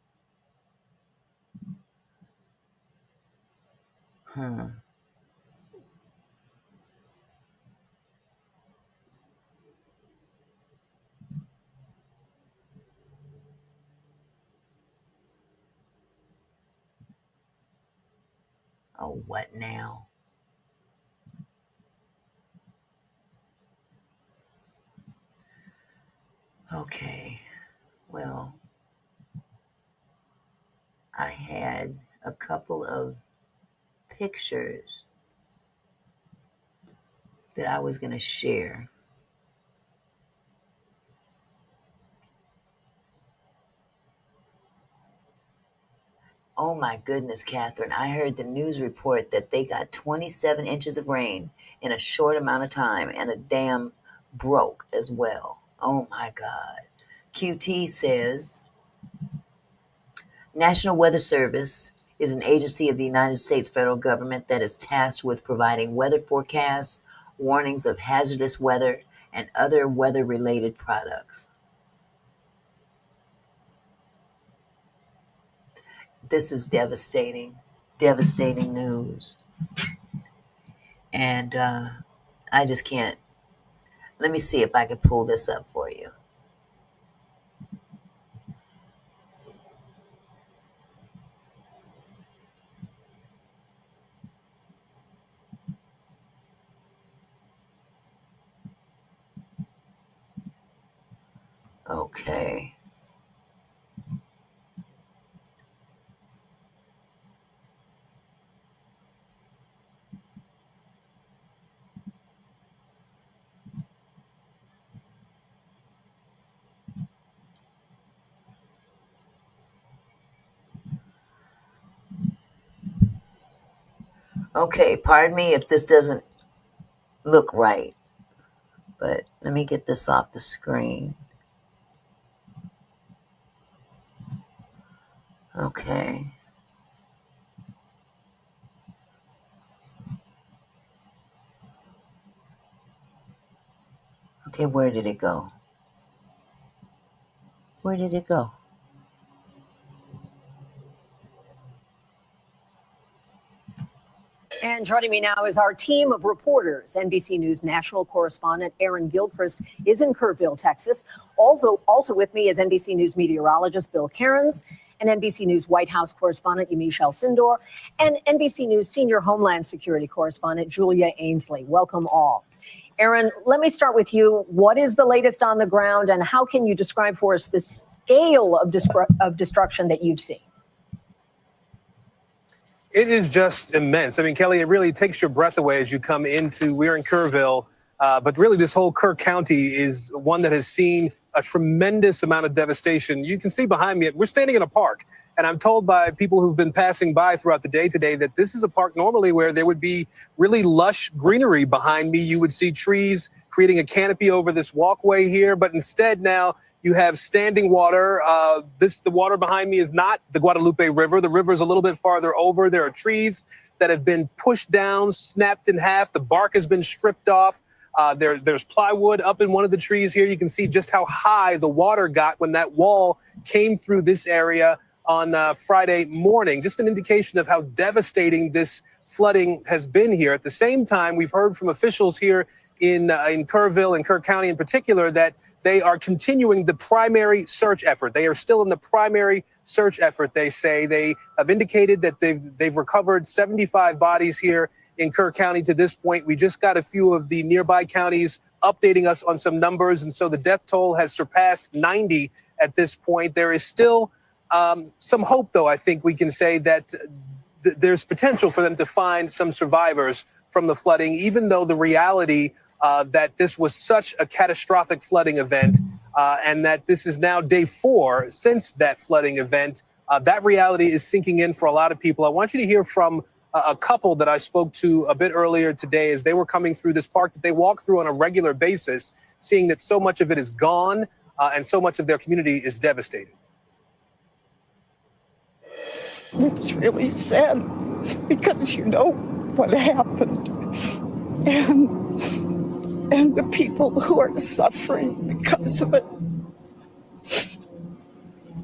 Oh, what now? Okay, well, I had a couple of pictures that I was going to share. Oh my goodness, Catherine, I heard the news report that they got 27 inches of rain in a short amount of time, and a dam broke as well. Oh my God. QT says, National Weather Service is an agency of the United States federal government that is tasked with providing weather forecasts, warnings of hazardous weather, and other weather-related products. This is devastating news. And I just can't. Let me see if I can pull this up for you. Okay. Okay, pardon me if this doesn't look right, but let me get this off the screen. Okay. Okay, where did it go? Where did it go? And joining me now is our team of reporters. NBC News national correspondent Aaron Gilchrist is in Kerrville, Texas. Also with me is NBC News meteorologist Bill Cairns, and NBC News White House correspondent Yamiche Alcindor, and NBC News senior Homeland Security correspondent Julia Ainsley. Welcome all. Aaron, let me start with you. What is the latest on the ground, and how can you describe for us the scale of destruction that you've seen? It is just immense. I mean, Kelly, it really takes your breath away as you come into, we're in Kerrville, but really this whole Kerr County is one that has seen a tremendous amount of devastation. You can see behind me, we're standing in a park, and I'm told by people who've been passing by throughout the day today that this is a park normally where there would be really lush greenery behind me. You would see trees creating a canopy over this walkway here, but instead now you have standing water. The water behind me is not the Guadalupe River. The river is a little bit farther over. There are trees that have been pushed down, snapped in half. The bark has been stripped off. There's plywood up in one of the trees here. You can see just how high the water got when that wall came through this area on Friday morning. Just an indication of how devastating this flooding has been here. At the same time, we've heard from officials here in Kerrville and Kerr County in particular that they are continuing the primary search effort. They are still in the primary search effort, they say. They have indicated that they've recovered 75 bodies here in Kerr County to this point. We just got a few of the nearby counties updating us on some numbers, and so the death toll has surpassed 90 at this point. There is still some hope, though, I think we can say that there's potential for them to find some survivors from the flooding, even though the reality that this was such a catastrophic flooding event and that this is now day 4 since that flooding event, that reality is sinking in for a lot of people. I want you to hear from a couple that I spoke to a bit earlier today as they were coming through this park that they walk through on a regular basis, seeing that so much of it is gone and so much of their community is devastated. It's really sad because you know what happened and the people who are suffering because of it.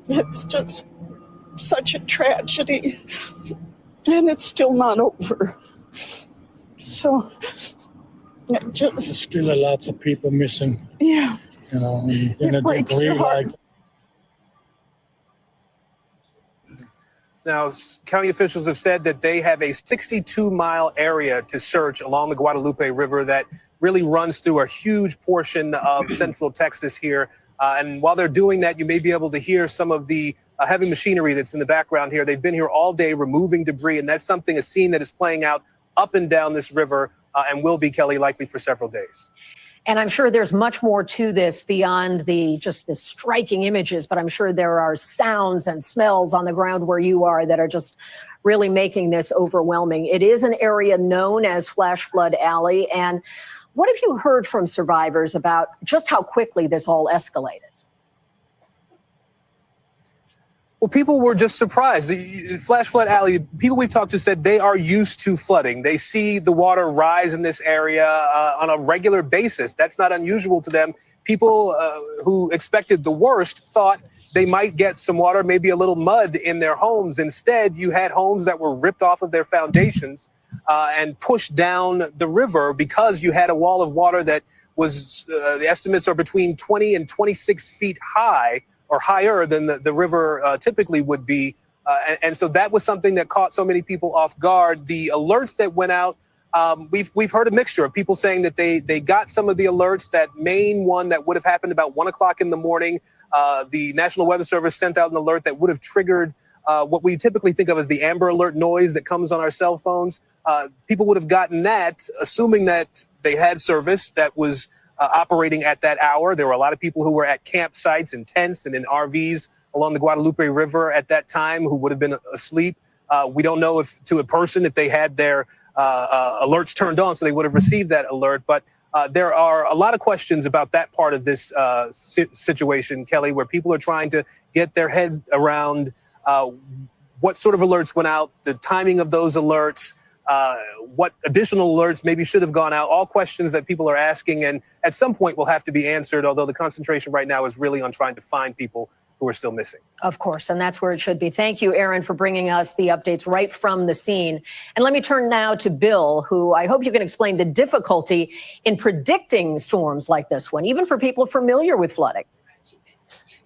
It's just such a tragedy and it's still not over. So there's still lots of people missing. Yeah. You know, in a degree like. Now, county officials have said that they have a 62-mile area to search along the Guadalupe River that really runs through a huge portion of central Texas here. And while they're doing that, you may be able to hear some of the heavy machinery that's in the background here. They've been here all day removing debris, and that's a scene that is playing out up and down this river and will be, Kelly, likely for several days. And I'm sure there's much more to this beyond just the striking images, but I'm sure there are sounds and smells on the ground where you are that are just really making this overwhelming. It is an area known as Flash Flood Alley. And what have you heard from survivors about just how quickly this all escalated? Well, people were just surprised. The Flash Flood Alley, people we've talked to said they are used to flooding. They see the water rise in this area on a regular basis. That's not unusual to them. People who expected the worst thought they might get some water, maybe a little mud in their homes. Instead, you had homes that were ripped off of their foundations and pushed down the river because you had a wall of water that was, the estimates are between 20 and 26 feet high, or higher than the river typically would be. And so that was something that caught so many people off guard. The alerts that went out, we've heard a mixture of people saying that they got some of the alerts. That main one that would have happened about 1 o'clock in the morning, the National Weather Service sent out an alert that would have triggered what we typically think of as the Amber Alert noise that comes on our cell phones. People would have gotten that, assuming that they had service that was operating at that hour. There were a lot of people who were at campsites and tents and in RVs along the Guadalupe River at that time who would have been asleep. We don't know if to a person if they had their alerts turned on, so they would have received that alert. But there are a lot of questions about that part of this situation, Kelly, where people are trying to get their heads around what sort of alerts went out, the timing of those alerts, what additional alerts maybe should have gone out, all questions that people are asking and at some point will have to be answered, although the concentration right now is really on trying to find people who are still missing. Of course, and that's where it should be. Thank you, Aaron, for bringing us the updates right from the scene. And let me turn now to Bill, who I hope you can explain the difficulty in predicting storms like this one, even for people familiar with flooding.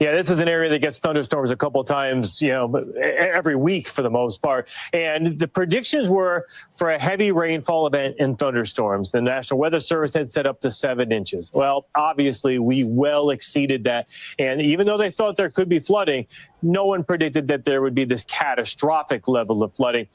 Yeah, this is an area that gets thunderstorms a couple of times, every week for the most part. And the predictions were for a heavy rainfall event and thunderstorms. The National Weather Service had set up to 7 inches. Well, obviously, we well exceeded that. And even though they thought there could be flooding, no one predicted that there would be this catastrophic level of flooding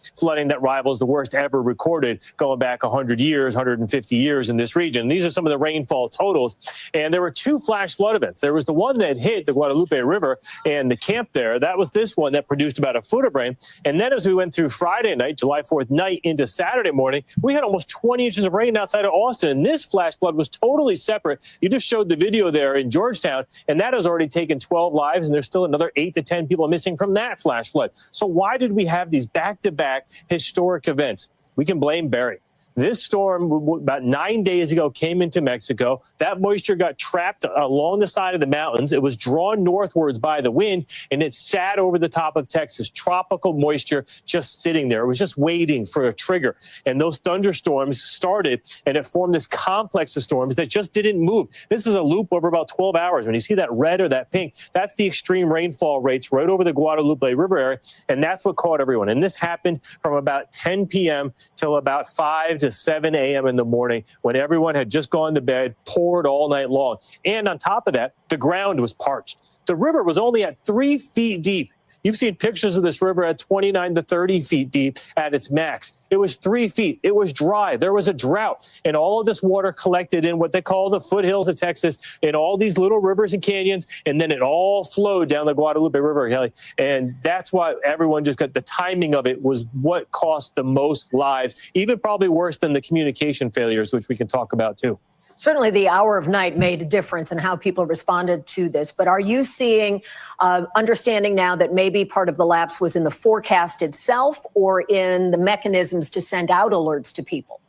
that rivals the worst ever recorded going back 100 years, 150 years in this region. These are some of the rainfall totals. And there were 2 flash flood events. There was the one that hit the Guadalupe River and the camp there. That was this one that produced about a foot of rain. And then as we went through Friday night, July 4th night into Saturday morning, we had almost 20 inches of rain outside of Austin. And this flash flood was totally separate. You just showed the video there in Georgetown, and that has already taken 12 lives, and there's still another 8 to 10 people missing from that flash flood. So why did we have these back-to-back historic events? We can blame Barry. This storm, about 9 days ago, came into Mexico. That moisture got trapped along the side of the mountains. It was drawn northwards by the wind, and it sat over the top of Texas. Tropical moisture just sitting there. It was just waiting for a trigger. And those thunderstorms started, and it formed this complex of storms that just didn't move. This is a loop over about 12 hours. When you see that red or that pink, that's the extreme rainfall rates right over the Guadalupe River area, and that's what caught everyone. And this happened from about 10 p.m. till about 5 to 7 a.m. in the morning, when everyone had just gone to bed, poured all night long. And on top of that, the ground was parched. The river was only at 3 feet deep. You've seen pictures of this river at 29 to 30 feet deep at its max. It was 3 feet. It was dry. There was a drought. And all of this water collected in what they call the foothills of Texas, in all these little rivers and canyons. And then it all flowed down the Guadalupe River, Kelly. And that's why everyone just got the timing of it was what cost the most lives, even probably worse than the communication failures, which we can talk about too. Certainly the hour of night made a difference in how people responded to this. But are you seeing, understanding now that maybe part of the lapse was in the forecast itself or in the mechanisms to send out alerts to people?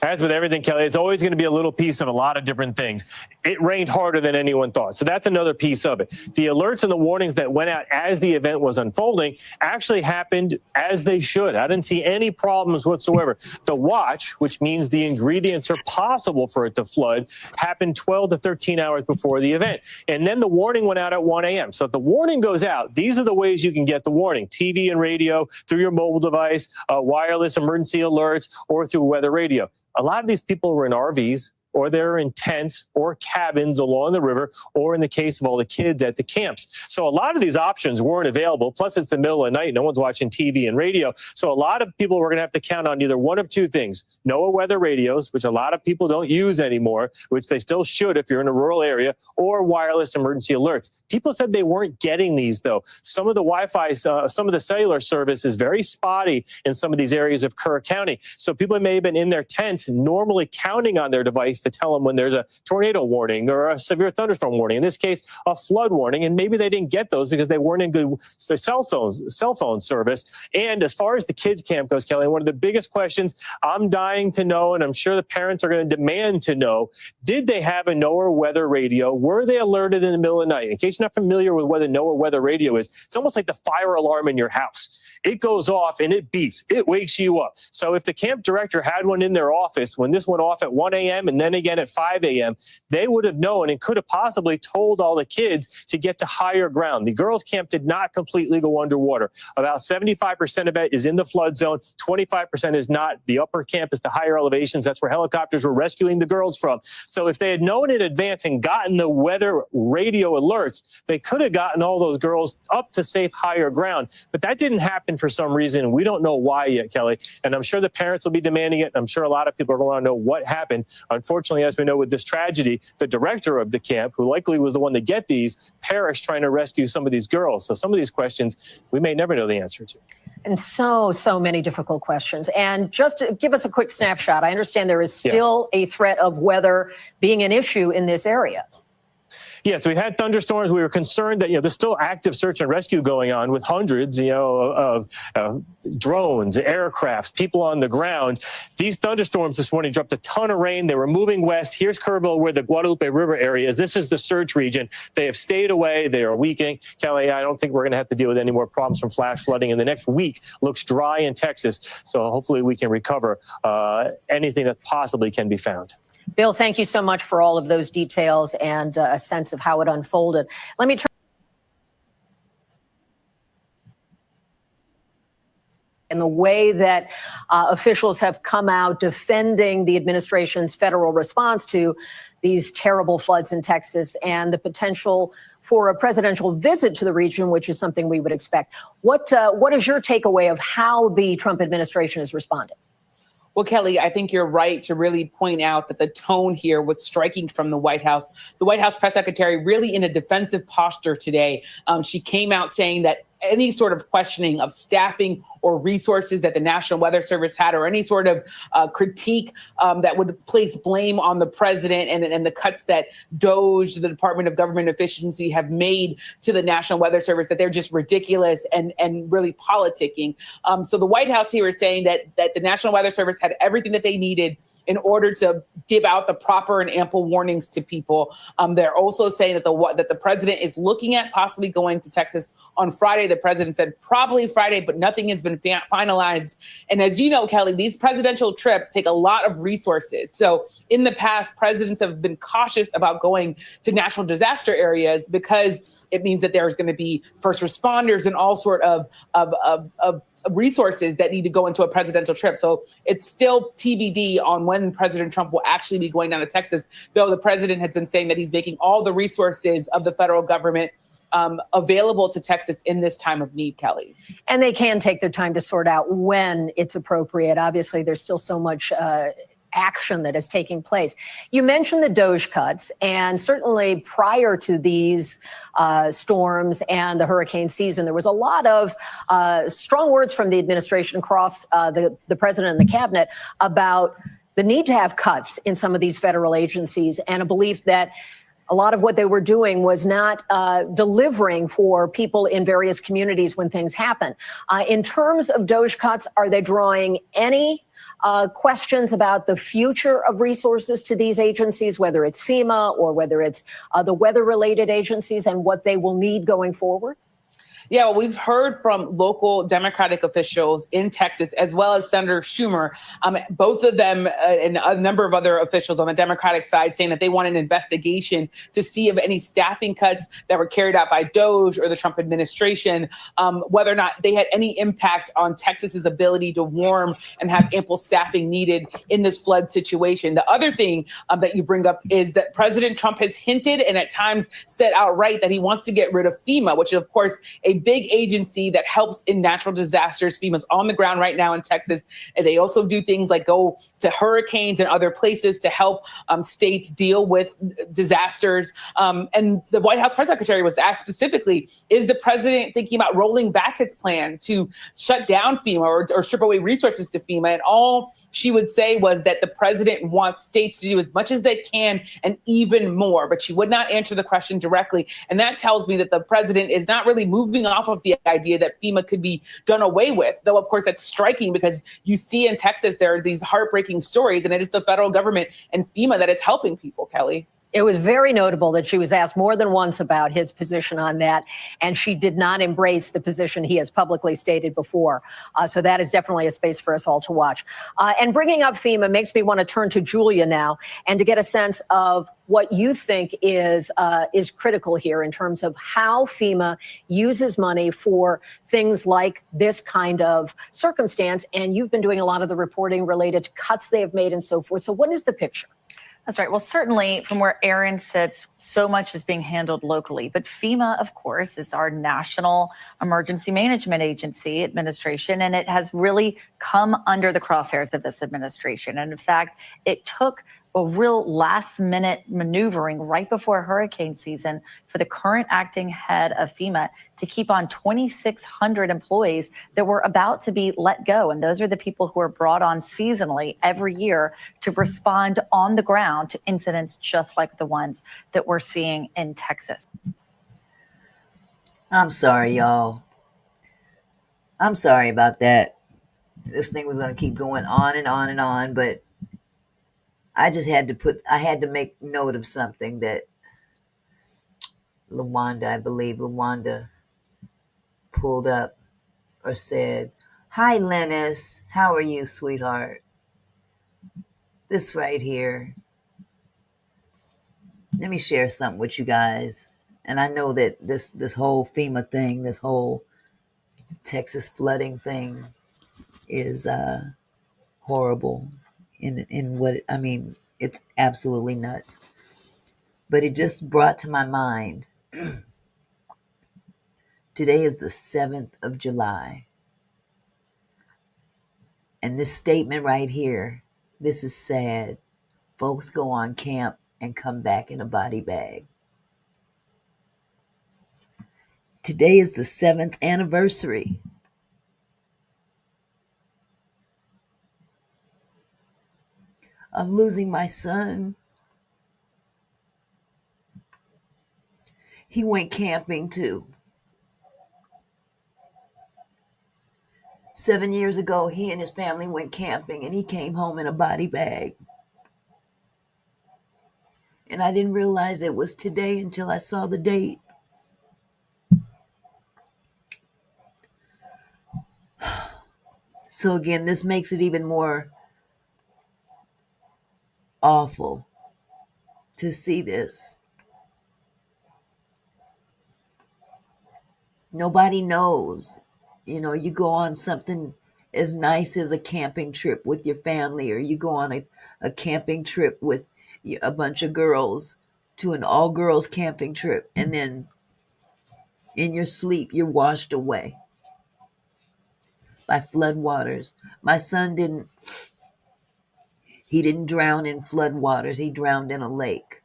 As with everything, Kelly, it's always going to be a little piece of a lot of different things. It rained harder than anyone thought. So that's another piece of it. The alerts and the warnings that went out as the event was unfolding actually happened as they should. I didn't see any problems whatsoever. The watch, which means the ingredients are possible for it to flood, happened 12 to 13 hours before the event. And then the warning went out at 1 a.m. So if the warning goes out, these are the ways you can get the warning: TV and radio, through your mobile device, wireless emergency alerts, or through weather radio. A lot of these people were in RVs, or they're in tents or cabins along the river, or in the case of all the kids at the camps. So a lot of these options weren't available. Plus, it's the middle of the night. No one's watching TV and radio. So a lot of people were going to have to count on either one of two things: NOAA weather radios, which a lot of people don't use anymore, which they still should if you're in a rural area, or wireless emergency alerts. People said they weren't getting these, though. Some of the Wi-Fi, some of the cellular service is very spotty in some of these areas of Kerr County. So people may have been in their tents normally counting on their device to tell them when there's a tornado warning or a severe thunderstorm warning, in this case, a flood warning, and maybe they didn't get those because they weren't in good cell phone service. And as far as the kids camp goes, Kelly, one of the biggest questions I'm dying to know, and I'm sure the parents are going to demand to know, did they have a NOAA weather radio? Were they alerted in the middle of the night? In case you're not familiar with what a NOAA weather radio is, it's almost like the fire alarm in your house. It goes off and it beeps. It wakes you up. So if the camp director had one in their office when this went off at 1 a.m. and then again at 5 a.m., they would have known and could have possibly told all the kids to get to higher ground. The girls' camp did not completely go underwater. About 75% of it is in the flood zone. 25% is not. The upper camp is the higher elevations. That's where helicopters were rescuing the girls from. So if they had known in advance and gotten the weather radio alerts, they could have gotten all those girls up to safe higher ground. But that didn't happen for some reason. We don't know why yet, Kelly. And I'm sure the parents will be demanding it. I'm sure a lot of people are going to want to know what happened. Unfortunately, as we know with this tragedy, the director of the camp, who likely was the one to get these, perished trying to rescue some of these girls. So some of these questions we may never know the answer to. And so many difficult questions. And just to give us a quick snapshot, I understand there is still a threat of weather being an issue in this area. Yes, we had thunderstorms. We were concerned that, there's still active search and rescue going on with hundreds, of drones, aircrafts, people on the ground. These thunderstorms this morning dropped a ton of rain. They were moving west. Here's Kerrville, where the Guadalupe River area is. This is the search region. They have stayed away. They are weakening. Kelly, I don't think we're going to have to deal with any more problems from flash flooding in the next week. Looks dry in Texas. So hopefully we can recover anything that possibly can be found. Bill, thank you so much for all of those details and a sense of how it unfolded. Let me turn in the way that officials have come out defending the administration's federal response to these terrible floods in Texas and the potential for a presidential visit to the region, which is something we would expect. What is your takeaway of how the Trump administration has responded? Well, Kelly, I think you're right to really point out that the tone here was striking from the White House. The White House press secretary really in a defensive posture today. She came out saying that any sort of questioning of staffing or resources that the National Weather Service had, or any sort of critique that would place blame on the president and the cuts that DOGE, the Department of Government Efficiency, have made to the National Weather Service, that they're just ridiculous and really politicking. So the White House here is saying that the National Weather Service had everything that they needed in order to give out the proper and ample warnings to people. They're also saying that the president is looking at possibly going to Texas on Friday. The president said probably Friday, but nothing has been finalized. And as you know, Kelly, these presidential trips take a lot of resources. So in the past, presidents have been cautious about going to natural disaster areas because it means that there's going to be first responders and all sort of resources that need to go into a presidential trip. So it's still TBD on when President Trump will actually be going down to Texas, though the president has been saying that he's making all the resources of the federal government available to Texas in this time of need, Kelly. And they can take their time to sort out when it's appropriate. Obviously, there's still so much action that is taking place. You mentioned the DOGE cuts, and certainly prior to these storms and the hurricane season, there was a lot of strong words from the administration across the president and the cabinet about the need to have cuts in some of these federal agencies, and a belief that a lot of what they were doing was not delivering for people in various communities when things happen. In terms of DOGE cuts, are they drawing any questions about the future of resources to these agencies, whether it's FEMA or whether it's the weather-related agencies, and what they will need going forward? Yeah, well, we've heard from local Democratic officials in Texas, as well as Senator Schumer, both of them and a number of other officials on the Democratic side, saying that they want an investigation to see if any staffing cuts that were carried out by DOGE or the Trump administration, whether or not they had any impact on Texas's ability to warm and have ample staffing needed in this flood situation. The other thing that you bring up is that President Trump has hinted and at times said outright that he wants to get rid of FEMA, which is, of course, a big agency that helps in natural disasters. FEMA's on the ground right now in Texas, and they also do things like go to hurricanes and other places to help states deal with disasters. And the White House press secretary was asked specifically, is the president thinking about rolling back his plan to shut down FEMA or strip away resources to FEMA? And all she would say was that the president wants states to do as much as they can and even more, but she would not answer the question directly. And that tells me that the president is not really moving off of the idea that FEMA could be done away with, though, of course, that's striking because you see in Texas, there are these heartbreaking stories, and it is the federal government and FEMA that is helping people, Kelly. It was very notable that she was asked more than once about his position on that, and she did not embrace the position he has publicly stated before. So that is definitely a space for us all to watch. And bringing up FEMA makes me want to turn to Julia now and to get a sense of what you think is critical here in terms of how FEMA uses money for things like this kind of circumstance. And you've been doing a lot of the reporting related to cuts they have made and so forth. So what is the picture? That's right. Well, certainly from where Aaron sits, so much is being handled locally. But FEMA, of course, is our National Emergency Management Agency administration, and it has really come under the crosshairs of this administration. And in fact, it took a real last-minute maneuvering right before hurricane season for the current acting head of FEMA to keep on 2,600 employees that were about to be let go. And those are the people who are brought on seasonally every year to respond on the ground to incidents just like the ones that we're seeing in Texas. I'm sorry, y'all. I'm sorry about that. This thing was going to keep going on and on and on, but I just had to make note of something that Lawanda pulled up or said. Hi, Lennis. How are you, sweetheart? This right here. Let me share something with you guys. And I know that this whole FEMA thing, this whole Texas flooding thing is horrible. In what I mean, it's absolutely nuts. But it just brought to my mind, today is the 7th of July. And this statement right here, this is sad. Folks go on camp and come back in a body bag. Today is the 7th anniversary of losing my son. He went camping too. 7 years ago, he and his family went camping, and he came home in a body bag. And I didn't realize it was today until I saw the date. So again, this makes it even more awful to see this. Nobody knows. You know, you go on something as nice as a camping trip with your family, or you go on a camping trip with a bunch of girls to an all-girls camping trip, and then in your sleep, you're washed away by floodwaters. My son didn't drown in floodwaters. He drowned in a lake.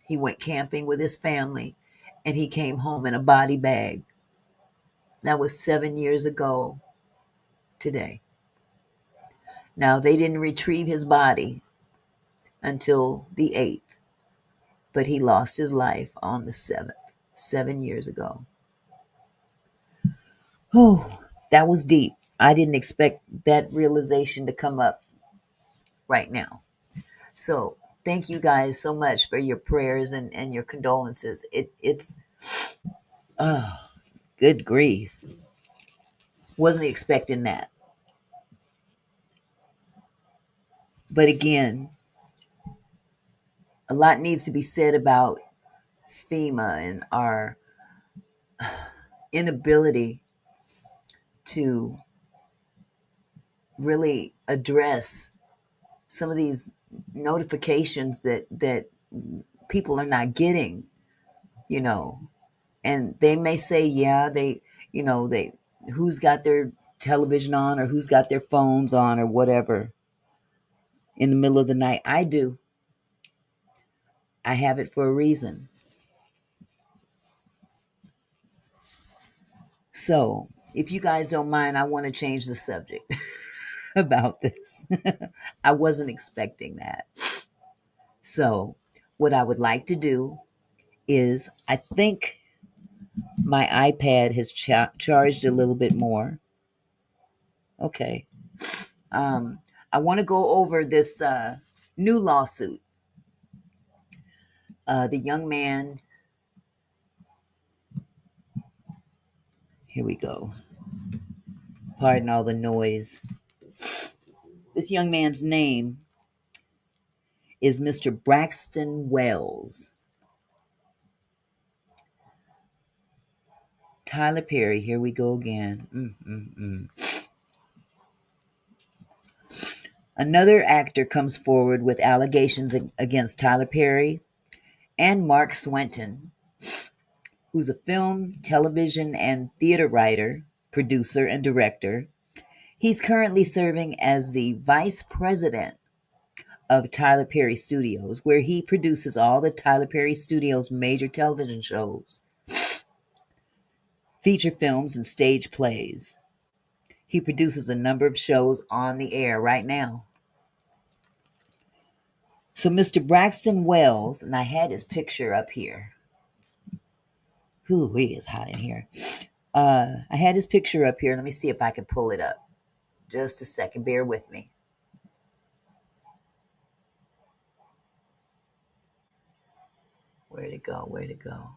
He went camping with his family, and he came home in a body bag. That was 7 years ago today. Now, they didn't retrieve his body until the 8th, but he lost his life on the 7th, 7 years ago. Oh, that was deep. I didn't expect that realization to come up right now. So thank you guys so much for your prayers and your condolences. It's good grief. Wasn't expecting that. But again, a lot needs to be said about FEMA and our inability to really address some of these notifications that people are not getting, you know. And they may say, yeah, they who's got their television on, or who's got their phones on, or whatever, in the middle of the night. I do. I have it for a reason. So if you guys don't mind, I want to change the subject about this. I wasn't expecting that. So what I would like to do is, I think my iPad has charged a little bit more. Okay. I want to go over this new lawsuit. The young man, here we go. Pardon all the noise. This young man's name is Mr. Braxton Wells. Tyler Perry, here we go again. Another actor comes forward with allegations against Tyler Perry and Mark Swenton, who's a film, television, and theater writer, producer, and director. He's currently serving as the vice president of Tyler Perry Studios, where he produces all the Tyler Perry Studios' major television shows, feature films, and stage plays. He produces a number of shows on the air right now. So Mr. Braxton Wells, and I had his picture up here. Ooh, he is hot in here. I had his picture up here. Let me see if I can pull it up. Just a second. Bear with me. Where'd it go? Where'd it go?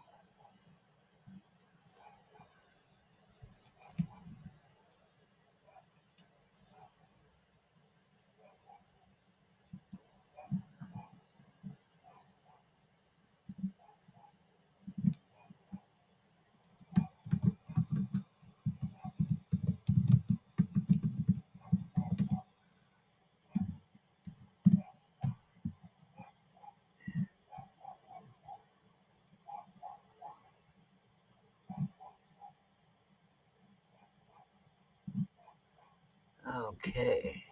Okay.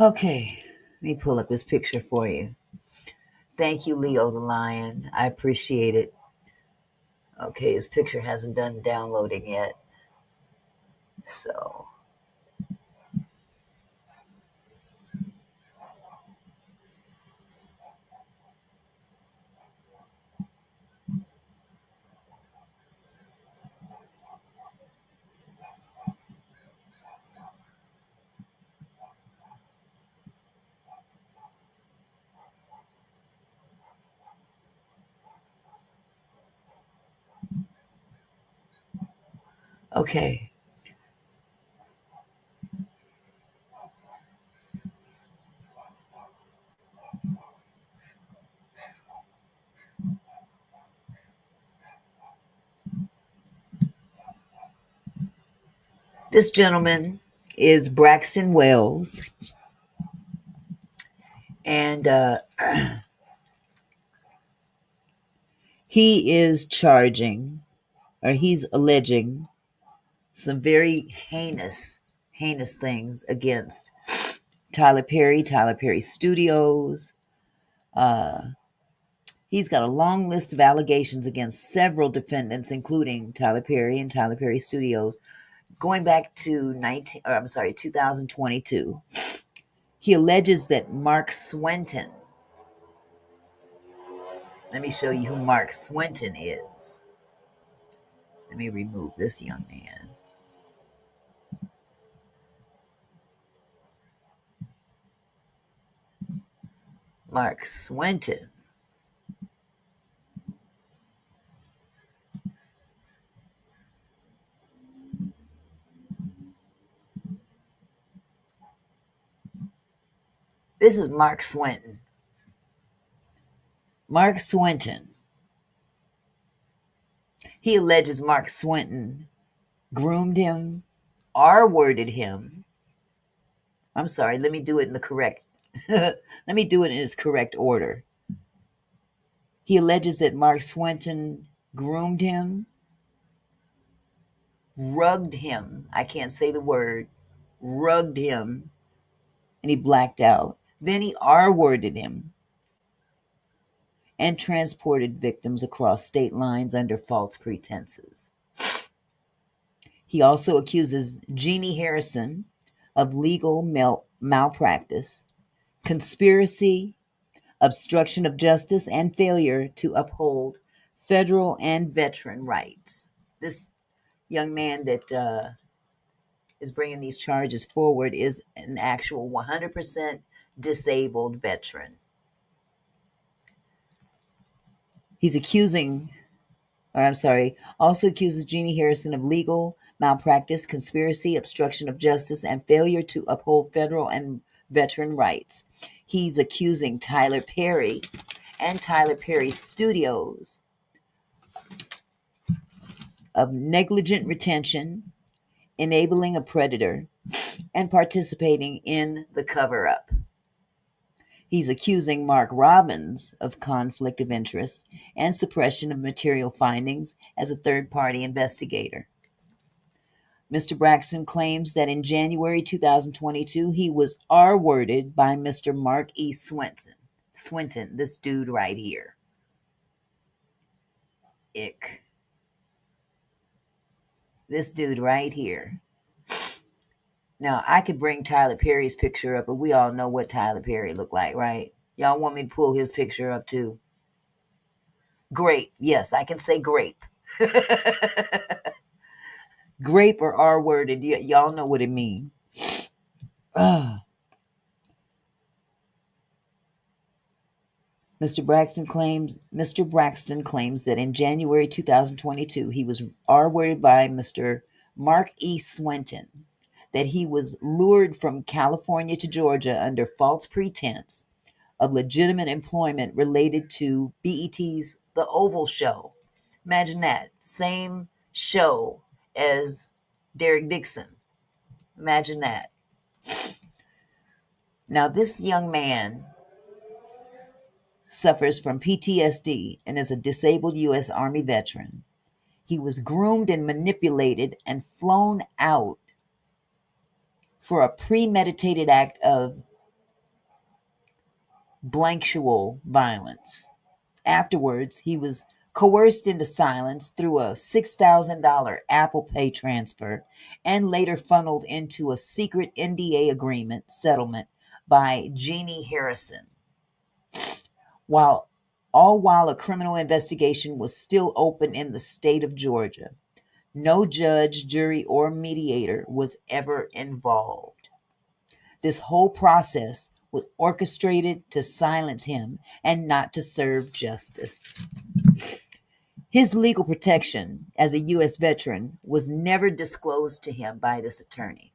Okay, let me pull up this picture for you. Thank you, Leo the Lion. I appreciate it. Okay, his picture hasn't done downloading yet. So, okay. This gentleman is Braxton Wells, and he is charging, or he's alleging, some very heinous things against Tyler Perry Studios. He's got a long list of allegations against several defendants, including Tyler Perry and Tyler Perry Studios, going back to 2022. He alleges that Mark Swinton. Let me show you who Mark Swinton is. Let me remove this young man. Mark Swinton. This is Mark Swinton. Mark Swinton. He alleges Mark Swinton groomed him, R-worded him. I'm sorry, let me do it in the correct let me do it in its correct order. He alleges that Mark Swinton groomed him, rugged him. I can't say the word. Rugged him, and he blacked out. Then he R-worded him and transported victims across state lines under false pretenses. He also accuses Jeannie Harrison of legal malpractice, conspiracy, obstruction of justice, and failure to uphold federal and veteran rights. This young man that is bringing these charges forward is an actual 100% disabled veteran. He's also accuses Jeannie Harrison of legal malpractice, conspiracy, obstruction of justice, and failure to uphold federal and veteran rights. He's accusing Tyler Perry and Tyler Perry Studios of negligent retention, enabling a predator, and participating in the cover-up. He's accusing Mark Robbins of conflict of interest and suppression of material findings as a third-party investigator. Mr. Braxton claims that in January 2022, he was R-worded by Mr. Mark E. Swinton, this dude right here. Ick. This dude right here. Now, I could bring Tyler Perry's picture up, but we all know what Tyler Perry looked like, right? Y'all want me to pull his picture up too? Grape. Yes, I can say grape. Grape or R-worded. Y'all know what it means. Mr. Braxton claims that in January 2022, he was R-worded by Mr. Mark E. Swinton, that he was lured from California to Georgia under false pretense of legitimate employment related to BET's The Oval Show. Imagine that. Same show as Derek Dixon. Imagine that. Now, this young man suffers from PTSD and is a disabled U.S. Army veteran. He was groomed and manipulated and flown out for a premeditated act of blankual violence. Afterwards, he was coerced into silence through a $6,000 Apple Pay transfer and later funneled into a secret NDA agreement settlement by Jeannie Harrison. While a criminal investigation was still open in the state of Georgia, no judge, jury, or mediator was ever involved. This whole process was orchestrated to silence him and not to serve justice. His legal protection as a U.S. veteran was never disclosed to him by this attorney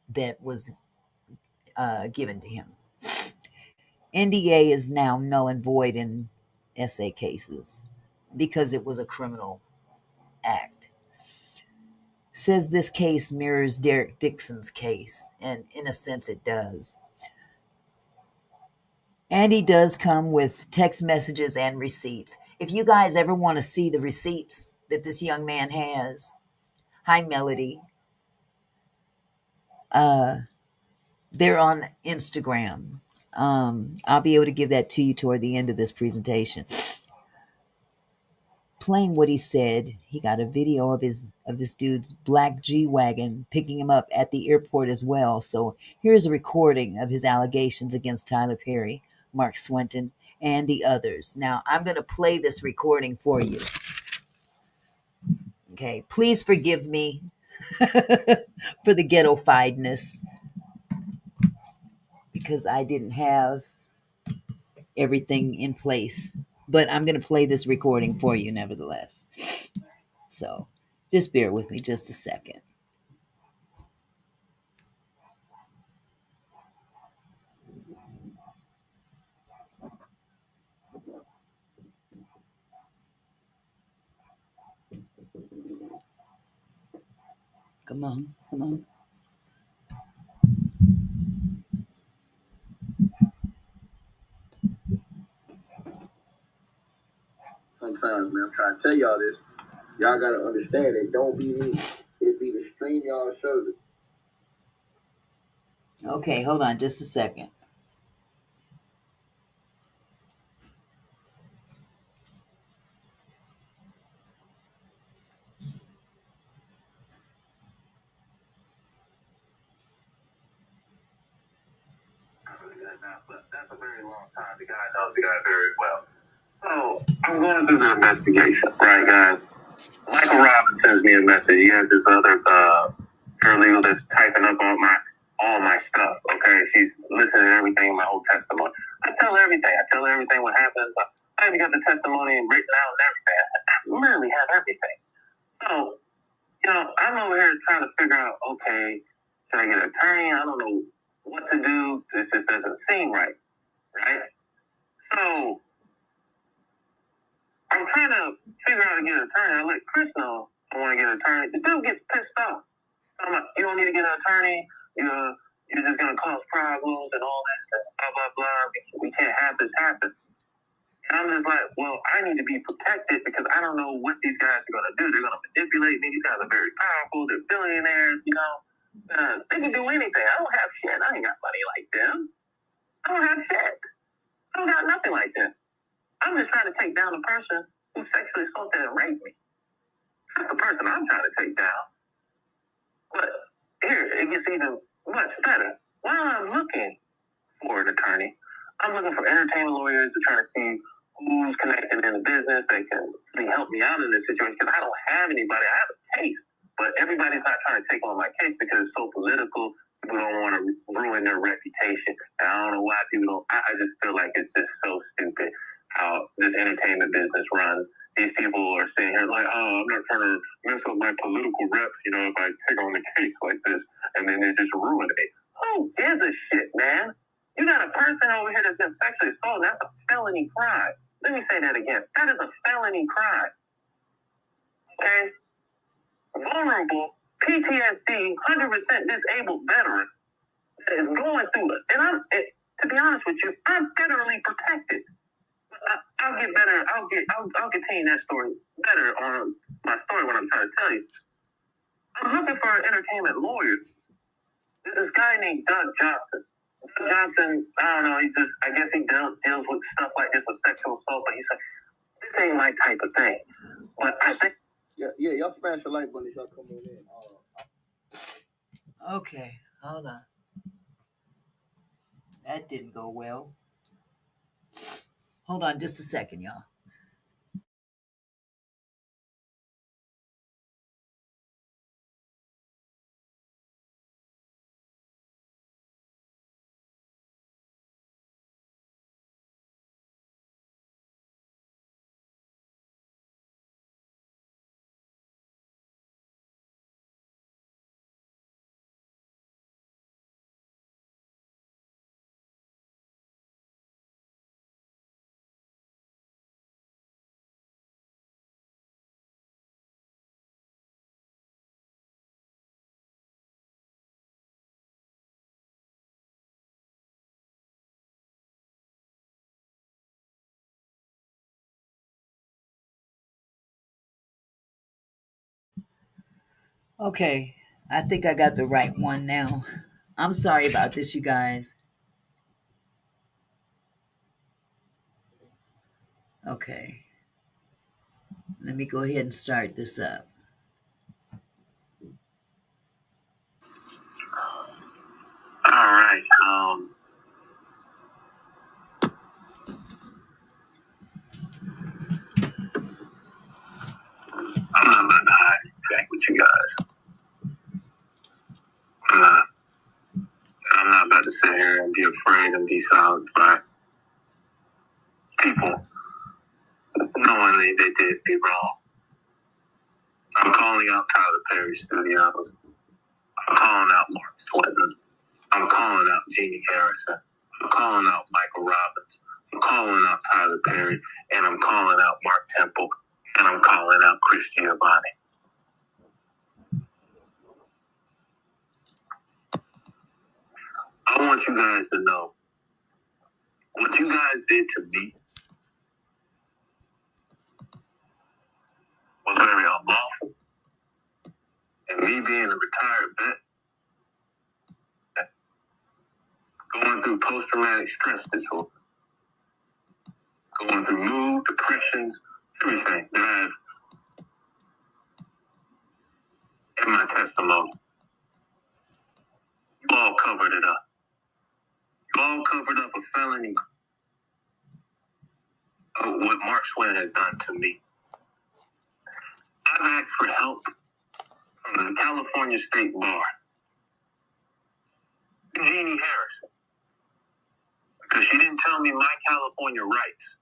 that was given to him. NDA is now null and void in SA cases because it was a criminal act. Says this case mirrors Derek Dixon's case, and in a sense it does. And he does come with text messages and receipts. If you guys ever want to see the receipts that this young man has, hi Melody, they're on Instagram. I'll be able to give that to you toward the end of this presentation. Playing what he said, he got a video of this dude's black G-Wagon picking him up at the airport as well. So here's a recording of his allegations against Tyler Perry, Mark Swinton, and the others. Now, I'm going to play this recording for you. Okay, please forgive me for the ghetto-fiedness because I didn't have everything in place. But I'm going to play this recording for you nevertheless. So just bear with me just a second. Come on, come on. Sometimes, man, I'm trying to tell y'all this. Y'all gotta understand it. Don't be me. It be the stream y'all service. Okay, hold on just a second. That's a very long time. The guy knows the guy very well. So I'm going to do the investigation, right, guys? Michael Robbins sends me a message. He has this other paralegal that's typing up all my stuff. Okay, she's listening to everything, my whole testimony. I tell everything. I tell her everything what happens. I even got the testimony written out and everything. I literally have everything. So, I'm over here trying to figure out, okay, should I get an attorney? I don't know what to do. This just doesn't seem right? So I'm trying to figure out how to get an attorney. I let Chris know I want to get an attorney. The dude gets pissed off. I'm like, you don't need to get an attorney. You're just going to cause problems and all this and blah, blah, blah. We can't have this happen. And I'm just like, well, I need to be protected because I don't know what these guys are going to do. They're going to manipulate me. These guys are very powerful. They're billionaires, They can do anything. I don't have shit. I ain't got money like them. I don't have shit. I don't got nothing like them. I'm just trying to take down the person who sexually assaulted and raped me. That's the person I'm trying to take down. But here, it gets even much better. While I'm looking for an attorney, I'm looking for entertainment lawyers to try to see who's connected in the business that can really help me out in this situation because I don't have anybody. I have a case, but everybody's not trying to take on my case because it's so political. People don't want to ruin their reputation. And I don't know why people don't. I just feel like it's just so stupid how this entertainment business runs. These people are sitting here like, oh, I'm not trying to mess up my political rep, if I take on a case like this, and then they're just ruining it. Who gives a shit, man? You got a person over here that's been sexually assaulted. That's a felony crime. Let me say that again. That is a felony crime. Okay? Vulnerable, PTSD, 100% disabled veteran that is going through it. And to be honest with you, I'm federally protected. I'll get better. I'll contain that story better on my story when I'm trying to tell you. I'm looking for an entertainment lawyer. There's this guy named Doug Johnson. Johnson, I don't know, I guess he deals with stuff like this with sexual assault, but he said, this ain't my type of thing. But I think... Yeah, y'all smash the light button if y'all come on in. Okay, hold on. That didn't go well. Hold on just a second, y'all. Okay, I think I got the right one now. I'm sorry about this, you guys. Okay, let me go ahead and start this up. All right. I'm not about to hide anything with you guys. I'm not about to sit here and be afraid and be silenced by people knowingly they did me wrong. I'm calling out Tyler Perry Studios. I'm calling out Mark Swinton. I'm calling out Jeannie Harrison. I'm calling out Michael Robbins. I'm calling out Tyler Perry. And I'm calling out Mark Temple. And I'm calling out Chris Giovanni. I want you guys to know what you guys did to me was very unlawful. And me being a retired vet, going through post-traumatic stress disorder, going through mood, depressions, everything that I have in my testimony. You all covered it up. You all covered up a felony of what Mark Swinton has done to me. I've asked for help from the California State Bar, Jeannie Harrison, because she didn't tell me my California rights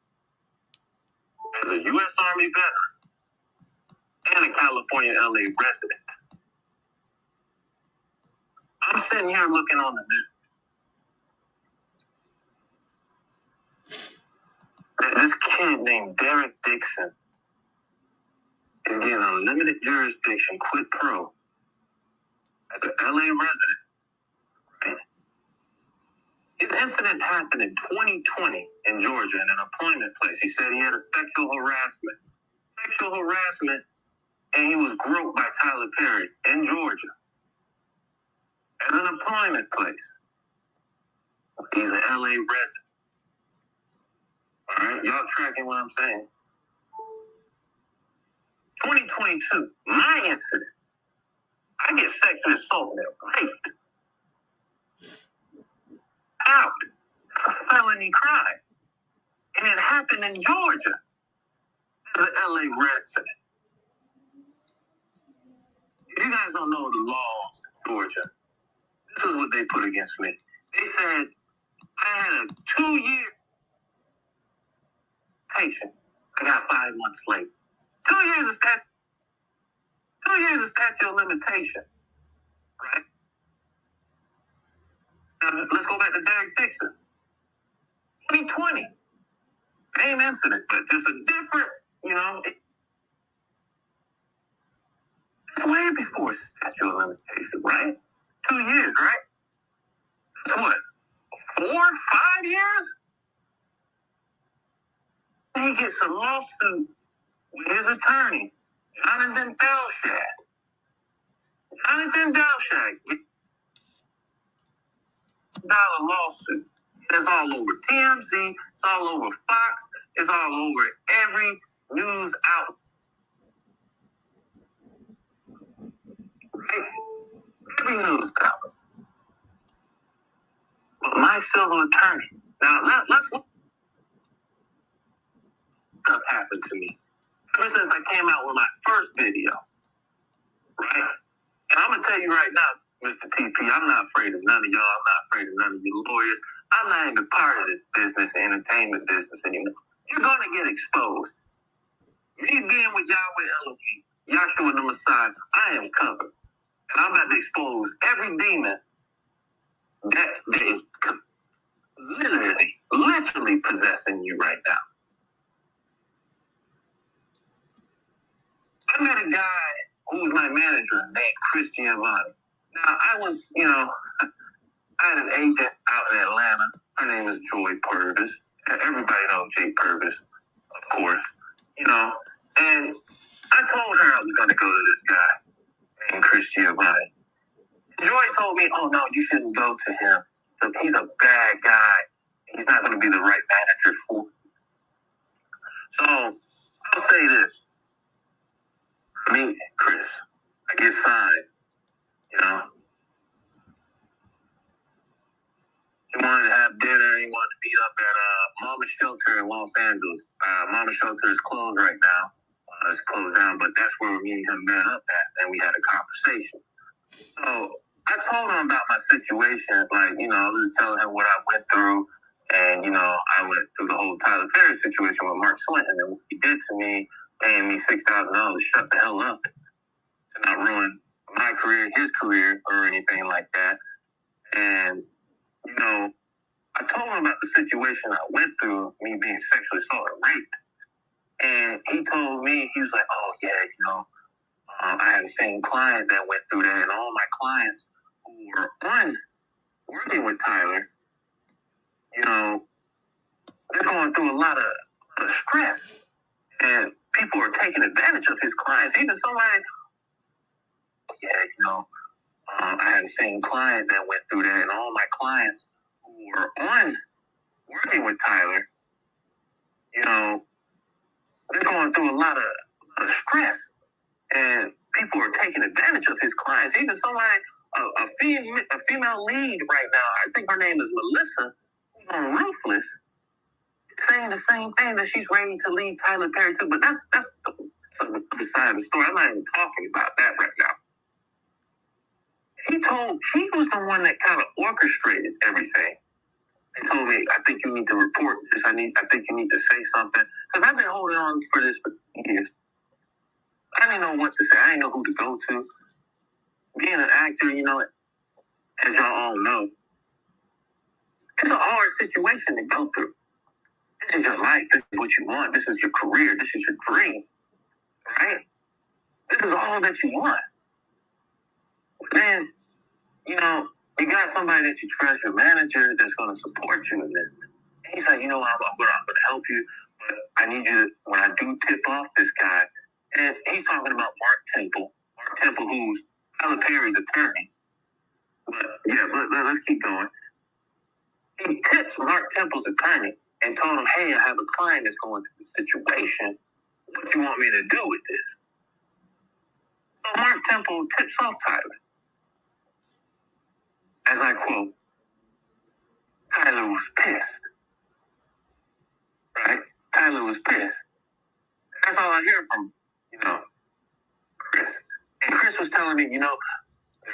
as a U.S. Army veteran and a California LA resident. I'm sitting here looking on the news. This kid named Derek Dixon is getting unlimited jurisdiction, quid pro, as an LA resident. Right? His incident happened in 2020 in Georgia in an employment place. He said he had a sexual harassment, and he was groped by Tyler Perry in Georgia as an employment place. He's an LA resident. All right, y'all tracking what I'm saying? 2022, my incident. I get sexually assaulted and raped. Out. It's a felony crime. And it happened in Georgia as an LA resident. If you guys don't know the laws in Georgia, this is what they put against me. They said I had a 2-year patient. I got 5 months late. 2 years of statute. 2 years of statute of limitation. Right? Now, let's go back to Derek Dixon. 2020. Same incident, but just a different, it's way before statute of limitation, right? 2 years, right? So what? 4, 5 years? He gets a lawsuit with his attorney, Jonathan Delshad. Jonathan Delshad lawsuit. It's all over TMZ. It's all over Fox. It's all over every news outlet. Right? Every news outlet. But my civil attorney. Now, let's look. Stuff happened to me ever since I came out with my first video. Right? And I'm going to tell you right now, Mr. TP, I'm not afraid of none of y'all. I'm not afraid of none of you lawyers. I'm not even part of this business, entertainment business anymore. You're going to get exposed. Me being with Yahweh Elohim, Yahshua the Messiah, I am covered. And I'm about to expose every demon that is literally possessing you right now. I met a guy who's my manager named Chris Giovanni. Now, I was, I had an agent out in Atlanta. Her name is Joy Purvis. Everybody knows Jay Purvis, of course. And I told her I was going to go to this guy named Chris Giovanni. Joy told me, oh, no, you shouldn't go to him. He's a bad guy. He's not going to be the right manager for you. So I'll say this. Me, Chris, I get signed, He wanted to have dinner. He wanted to meet up at Mama Shelter in Los Angeles. Mama Shelter is closed right now. It's closed down, but that's where me and him met up at, and we had a conversation. So I told him about my situation. I was telling him what I went through, and, I went through the whole Tyler Perry situation with Mark Swinton, and what he did to me, paying me $6,000, shut the hell up, to not ruin my career, his career, or anything like that. And, I told him about the situation I went through, me being sexually assaulted and raped. And he told me, he was like, oh, yeah, I had the same client that went through that, and all my clients who were working with Tyler, they're going through a lot of stress. And people are taking advantage of his clients. Even somebody, I had the same client that went through that, and all my clients who were working with Tyler, they're going through a lot of stress. And people are taking advantage of his clients. Even somebody, a female lead right now, I think her name is Melissa, who's on Ruthless, saying the same thing, that she's ready to leave Tyler Perry too. But that's the other side of the story. I'm not even talking about that right now. He was the one that kind of orchestrated everything. He told me, I think you need to report this. I think you need to say something. Because I've been holding on for this for years. I didn't know what to say. I didn't know who to go to. Being an actor, as y'all all know, it's a hard situation to go through. This is your life. This is what you want. This is your career. This is your dream. Right? This is all that you want. But then, you got somebody that you trust, your manager, that's going to support you in this. And he's like, I'm going to help you, but I need you to, when I do tip off this guy, and he's talking about Mark Temple, who's Tyler Perry's attorney. But let's keep going. He tips Mark Temple's attorney and told him, hey, I have a client that's going through this situation. What do you want me to do with this? So Mark Temple tips off Tyler. As I quote, Tyler was pissed. Right? Tyler was pissed. That's all I hear from, Chris. And Chris was telling me, they're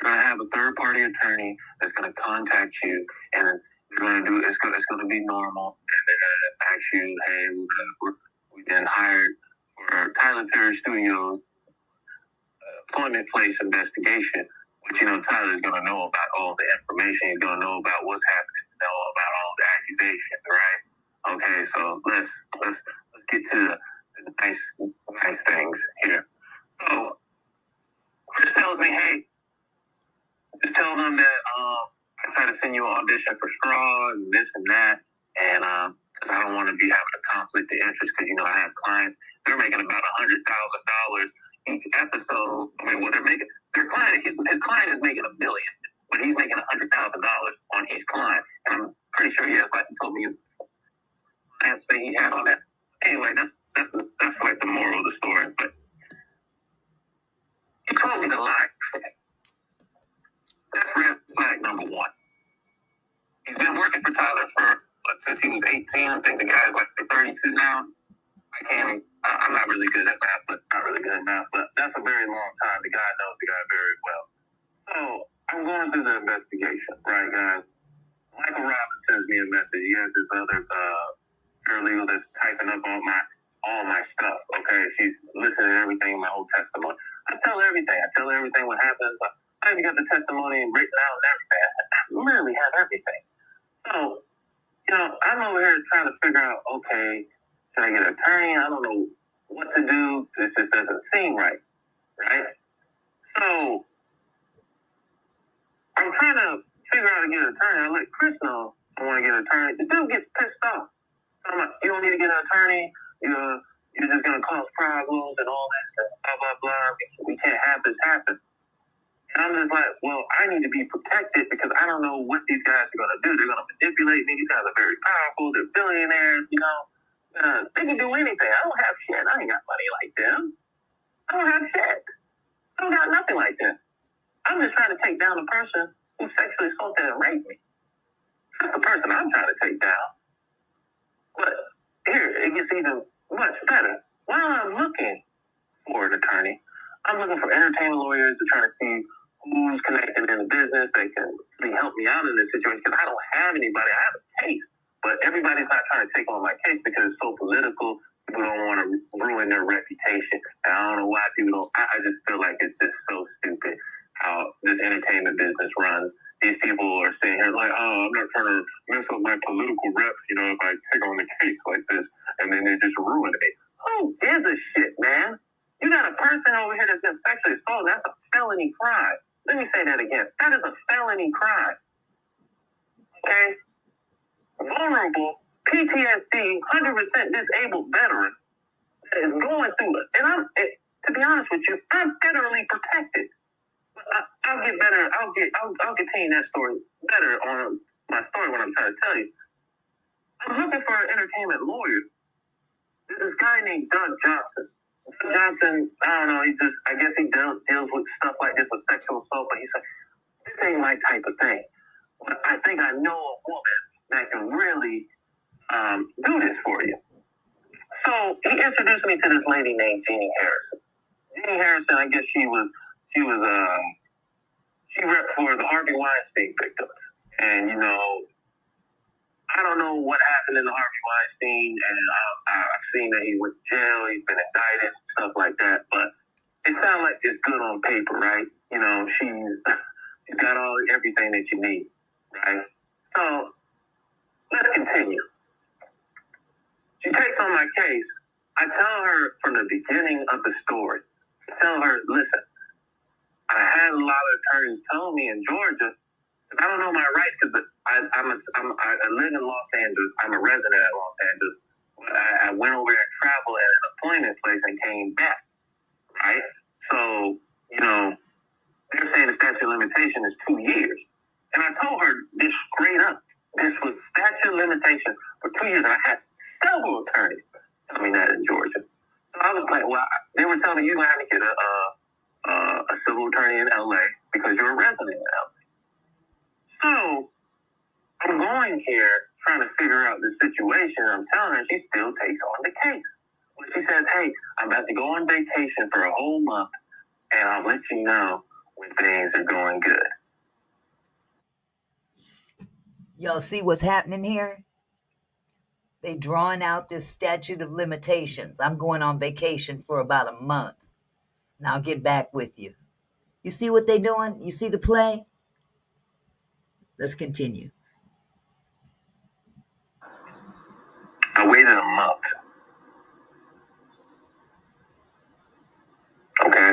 going to have a third-party attorney that's going to contact you, and then they're going to do, it's going to be normal, and they're going to ask you, hey, we've been hired for Tyler Perry Studios employment place investigation, which, Tyler's going to know about all the information. He's going to know about what's happening, know about all the accusations, right? Okay, so let's get to the nice things here. So Chris tells me, hey, just tell them that I try to send you an audition for Straw and this and that, and because I don't want to be having a conflict of interest, because I have clients, they're making about $100,000 each episode. I mean, what they're making, his client is making $1 million. but he's making $100,000 on each client. And I'm pretty sure he has, like he told me, I have to say he had on that. Anyway, that's like the moral of the story. But he told me to lie. That's red flag number one. He's been working for Tyler since he was 18. I think the guy's like 32 now. I'm not really good at math, but that's a very long time. The guy knows the guy very well. So I'm going through the investigation, right, guys? Michael Robbins sends me a message. He has this other paralegal that's typing up all my stuff. Okay, she's listening to everything, my whole testimony. I tell everything. What happens. I even got the testimony written out and everything. I literally have everything. So, I'm over here trying to figure out, okay, should I get an attorney? I don't know what to do. This just doesn't seem right? So, I'm trying to figure out how to get an attorney. I let Chris know I want to get an attorney. The dude gets pissed off. I'm like, you don't need to get an attorney. You're just going to cause problems and all this and blah, blah, blah. We can't have this happen. And I'm just like, well, I need to be protected because I don't know what these guys are going to do. They're going to manipulate me. These guys are very powerful. They're billionaires, They can do anything. I don't have shit. I ain't got money like them. I don't have shit. I don't got nothing like them. I'm just trying to take down the person who sexually assaulted and raped me. That's the person I'm trying to take down. But here, it gets even much better. While I'm looking for an attorney, I'm looking for entertainment lawyers to try to see who's connected in the business that can really help me out in this situation because I don't have anybody. I have a case, but everybody's not trying to take on my case because it's so political. People don't want to ruin their reputation. And I don't know why people don't. I just feel like it's just so stupid how this entertainment business runs. These people are sitting here like, oh, I'm not trying to mess up my political rep, if I take on a case like this, and then they're just ruining it. Who gives a shit, man? You got a person over here that's been sexually assaulted. That's a felony crime. Let me say that again. That is a felony crime. Okay? Vulnerable, PTSD, 100% disabled veteran that is going through it. And to be honest with you, I'm federally protected. I'll get better. I'll contain that story better on my story when I'm trying to tell you. I'm looking for an entertainment lawyer. There's this guy named Doug Johnson. Doug Johnson, I don't know, I guess he deals with stuff like this with sexual assault, but he's like, this ain't my type of thing. But I think I know a woman that can really do this for you. So he introduced me to this lady named Jeannie Harrison. Jeannie Harrison, I guess she repped for the Harvey Weinstein victim. And, I don't know what happened in the Harvey Weinstein, and I've seen that he went to jail, he's been indicted, stuff like that, but it sounds like it's good on paper, right? She's got everything that you need, right? So, let's continue. She takes on my case. I tell her from the beginning of the story, I tell her, listen, I had a lot of attorneys tell me in Georgia, I don't know my rights because I live in Los Angeles. I'm a resident of Los Angeles. But I went over there and traveled at an appointment place and came back, right? So, they're saying the statute of limitation is 2 years. And I told her this straight up. This was statute of limitation for 2 years. And I had several attorneys tell me that in Georgia. So I was like, well, they were telling me you're going to have to get a civil attorney in LA because you're a resident in LA. So I'm going here trying to figure out the situation. I'm telling her, she still takes on the case. When she says, hey, I'm about to go on vacation for a whole month, and I'll let you know when things are going good. Y'all see what's happening here? They drawing out this statute of limitations. I'm going on vacation for about a month, and I'll get back with you. You see what they doing? You see the play? Let's continue. I waited a month. Okay?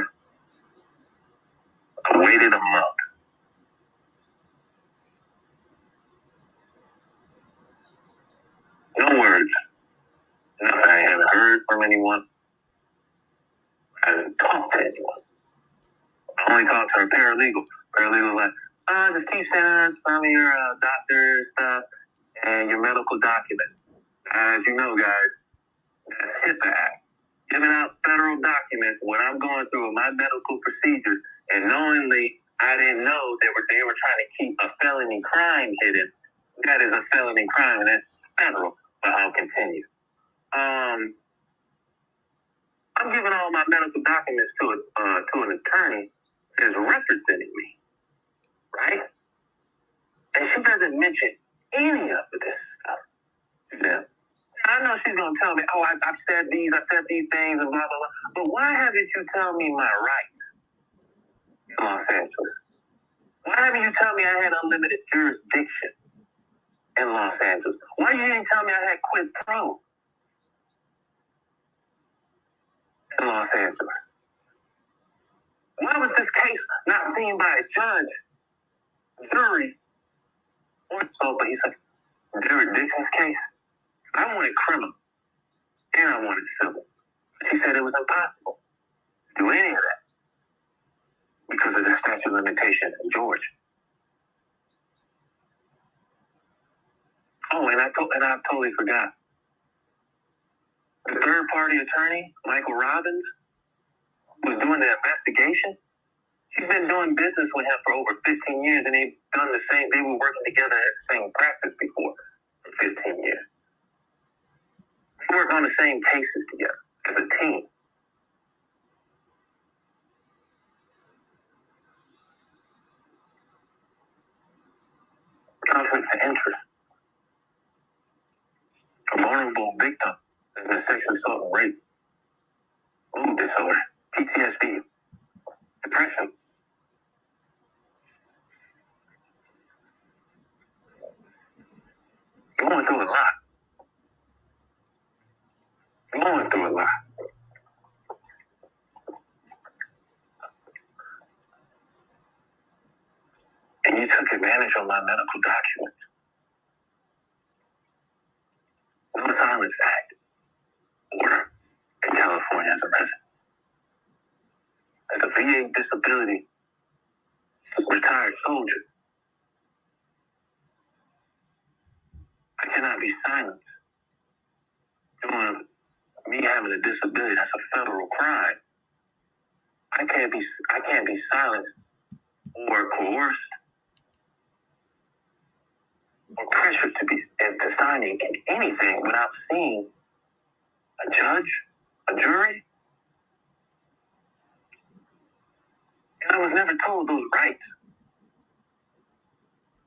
I waited a month. No words. Nothing. I haven't heard from anyone. I haven't talked to anyone. I only talked to her paralegal. Paralegal's like, Just keep sending us some of your doctor stuff and your medical documents. As you know, guys, that's HIPAA Act. Giving out federal documents when I'm going through my medical procedures, and knowingly I didn't know they were trying to keep a felony crime hidden. That is a felony crime, and that's federal. But I'll continue. I'm giving all my medical documents to an attorney that's representing me, right? And she doesn't mention any of this stuff to them. I know she's going to tell me, oh, I've said these things, and blah, blah, blah. But why haven't you tell me my rights in Los Angeles? Why haven't you tell me I had unlimited jurisdiction in Los Angeles? Why you didn't tell me I had quid pro in Los Angeles? Why was this case not seen by a judge, jury, or so? But he's like, Derek Dixon's case, I wanted criminal, and I wanted civil. She said it was impossible to do any of that because of the statute of limitation in Georgia. Oh, and I totally forgot. The third-party attorney, Michael Robbins, was doing the investigation. She's been doing business with him for over 15 years, and they've done the same. They were working together at the same practice before for 15 years. We work on the same cases together as a team. Conflict of interest. A vulnerable victim has been sexually assault and rape, mood disorder, PTSD, depression. Going through a lot. Going through a lot. And you took advantage of my medical documents. No Silence Act order in California as a resident. As a VA disability retired soldier, I cannot be silenced. Doing me having a disability, that's a federal crime. I can't be silenced or coerced or pressured to signing anything without seeing a judge, a jury. And I was never told those rights.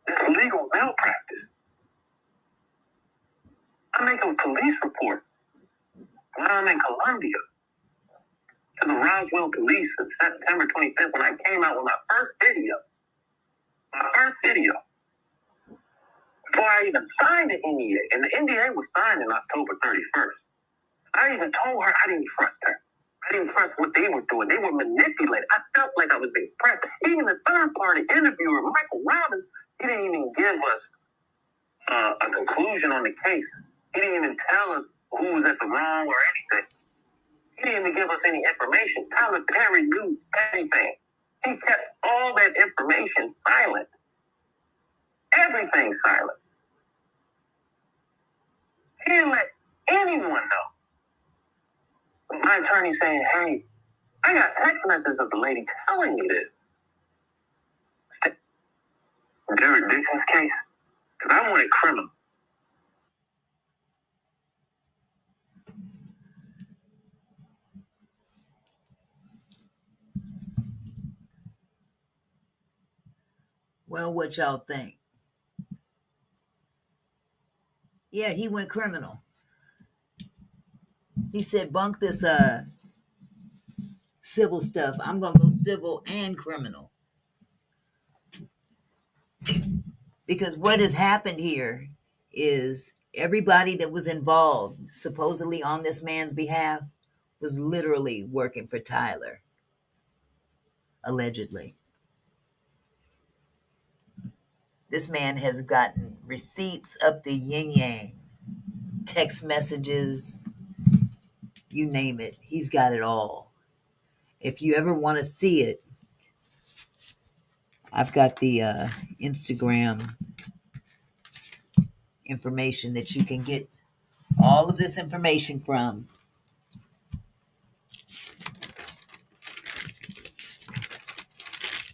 It's legal malpractice. I make a police report when I'm in Colombia to the Roswell police on September 25th when I came out with my first video. Before I even signed the NDA. And the NDA was signed on October 31st. I even told her I didn't trust her. I didn't trust what they were doing. They were manipulating. I felt like I was being pressed. Even the third-party interviewer, Michael Robbins, he didn't even give us a conclusion on the case. He didn't even tell us who was at the wrong or anything. He didn't even give us any information. Tyler Perry knew anything. He kept all that information silent. Everything silent. He didn't let anyone know. My attorney saying, hey, I got text messages of the lady telling me this. Derek Dixon's case. Because I wanted criminal. Well, what y'all think? Yeah, he went criminal. He said, bunk this civil stuff. I'm going to go civil and criminal. Because what has happened here is everybody that was involved, supposedly on this man's behalf, was literally working for Tyler. Allegedly. This man has gotten receipts up the yin-yang, text messages, you name it. He's got it all. If you ever want to see it, I've got the Instagram information that you can get all of this information from.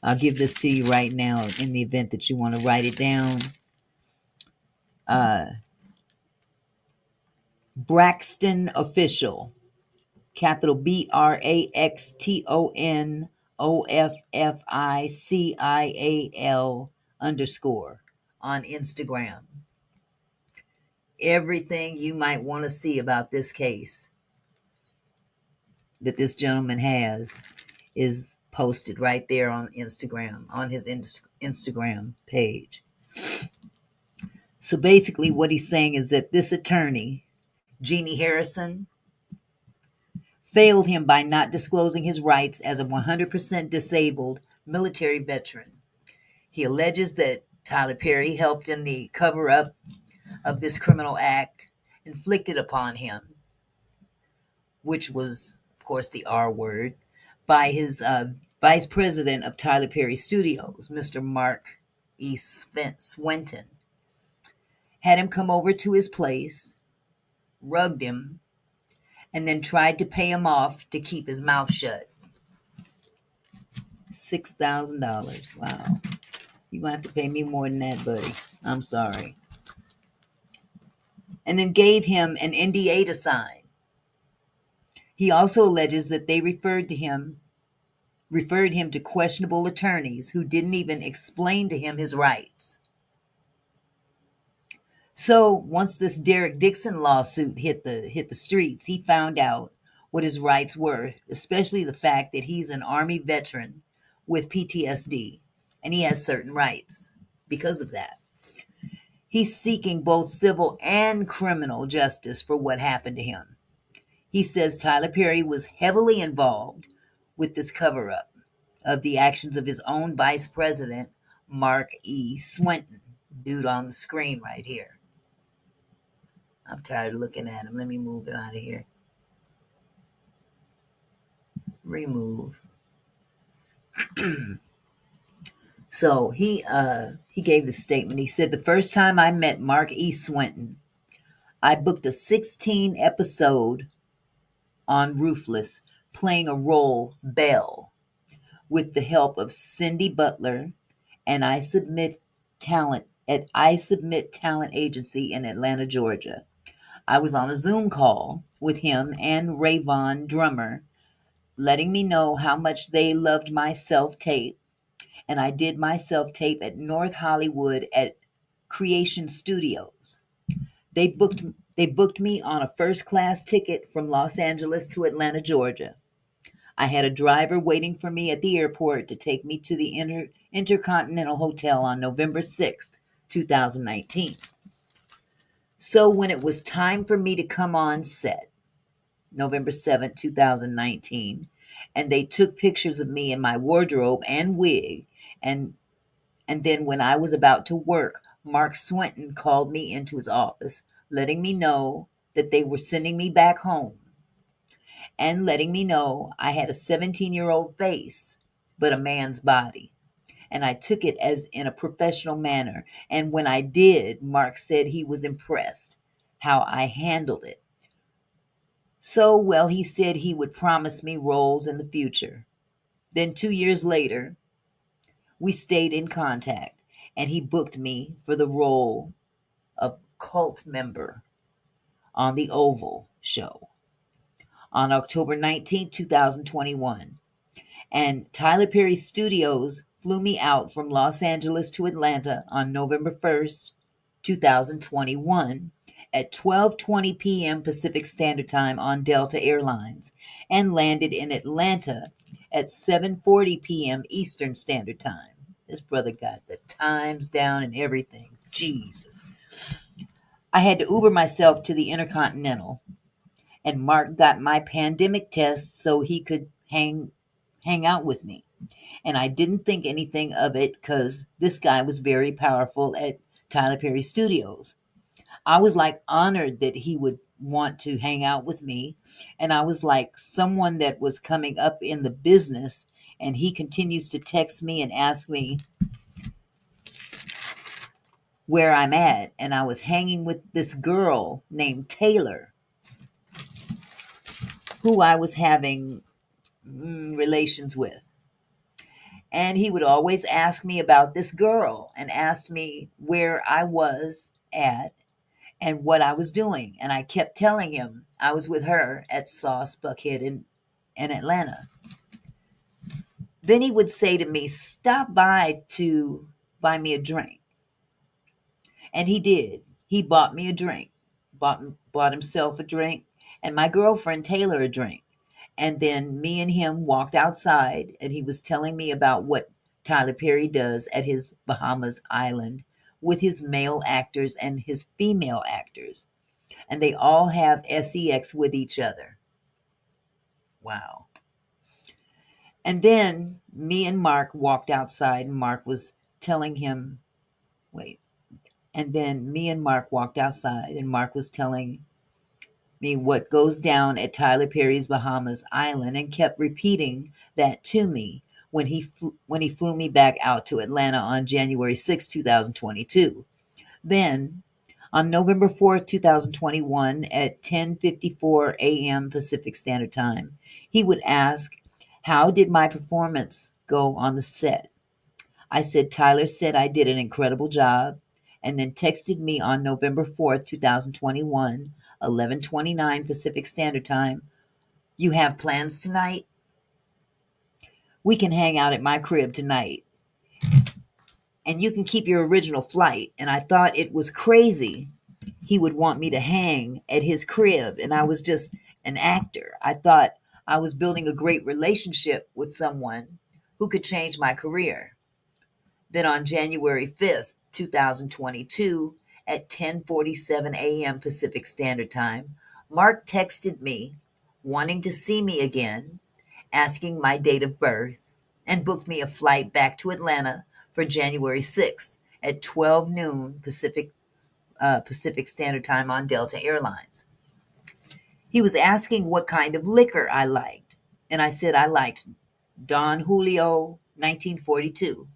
I'll give this to you right now in the event that you want to write it down. Braxton Official, capital BRAXTON OFFICIAL _ on Instagram. Everything you might want to see about this case that this gentleman has is posted right there on Instagram, on his Instagram page. So basically what he's saying is that this attorney, Jeannie Harrison, failed him by not disclosing his rights as a 100% disabled military veteran. He alleges that Tyler Perry helped in the cover-up of this criminal act inflicted upon him, which was, of course, the R word, by his vice president of Tyler Perry Studios, Mr. Mark E. Swinton. Had him come over to his place, rugged him, and then tried to pay him off to keep his mouth shut. $6,000. Wow. You're going to have to pay me more than that, buddy. I'm sorry. And then gave him an NDA to sign. He also alleges that they referred him to questionable attorneys who didn't even explain to him his rights. So once this Derek Dixon lawsuit hit the streets, he found out what his rights were, especially the fact that he's an Army veteran with PTSD, and he has certain rights because of that. He's seeking both civil and criminal justice for what happened to him. He says Tyler Perry was heavily involved with this cover-up of the actions of his own vice president, Mark E. Swinton, dude on the screen right here. I'm tired of looking at him. Let me move it out of here. Remove. So he gave the statement. He said, the first time I met Mark E. Swinton, I booked a 16 episode on Ruthless, playing a role, Belle, with the help of Cindy Butler and I Submit Talent Agency in Atlanta, Georgia. I was on a Zoom call with him and Rayvon Drummer, letting me know how much they loved my self-tape, and I did my self-tape at North Hollywood at Creation Studios. They booked me on a first-class ticket from Los Angeles to Atlanta, Georgia. I had a driver waiting for me at the airport to take me to the Intercontinental Hotel on November 6th, 2019. So when it was time for me to come on set, November 7th, 2019, and they took pictures of me in my wardrobe and wig, and then when I was about to work, Mark Swinton called me into his office, letting me know that they were sending me back home and letting me know I had a 17-year-old face, but a man's body. And I took it as in a professional manner. And when I did, Mark said he was impressed how I handled it. So, well, he said he would promise me roles in the future. Then 2 years later, we stayed in contact, and he booked me for the role of cult member on The Oval Show on October 19, 2021. And Tyler Perry Studios flew me out from Los Angeles to Atlanta on November 1st, 2021 at 12:20 p.m. Pacific Standard Time on Delta Airlines and landed in Atlanta at 7:40 p.m. Eastern Standard Time. This brother got the times down and everything. Jesus. I had to Uber myself to the Intercontinental, and Mark got my pandemic test so he could hang out with me. And I didn't think anything of it because this guy was very powerful at Tyler Perry Studios. I was like honored that he would want to hang out with me. And I was like someone that was coming up in the business And he continues to text me and ask me where I'm at. And I was hanging with this girl named Taylor, who I was having relations with. And he would always ask me about this girl and asked me where I was at and what I was doing. And I kept telling him I was with her at Sauce Buckhead in Atlanta. Then he would say to me, stop by to buy me a drink. And he did. He bought me a drink, bought himself a drink, and my girlfriend Taylor a drink. And then me and him walked outside, and he was telling me about what Tyler Perry does at his Bahamas island with his male actors and his female actors. And they all have sex with each other. Wow. And then me and Mark walked outside, and Mark was telling him, And then me and Mark walked outside, and Mark was telling me what goes down at Tyler Perry's Bahamas Island, and kept repeating that to me when he flew me back out to Atlanta on January 6, 2022. Then, on November 4th, 2021, at 10:54 a.m. Pacific Standard Time, he would ask, how did my performance go on the set? I said, Tyler said I did an incredible job, and then texted me on November 4th, 2021, 11:29 Pacific Standard Time, you have plans tonight? We can hang out at my crib tonight, and you can keep your original flight. And I thought it was crazy he would want me to hang at his crib, and I was just an actor. I thought I was building a great relationship with someone who could change my career. Then on January 5th, 2022, at 10:47 a.m. Pacific Standard Time, Mark texted me wanting to see me again, asking my date of birth, and booked me a flight back to Atlanta for January 6th at 12 noon Pacific Standard Time on Delta Airlines. He was asking what kind of liquor I liked, and I said I liked Don Julio 1942.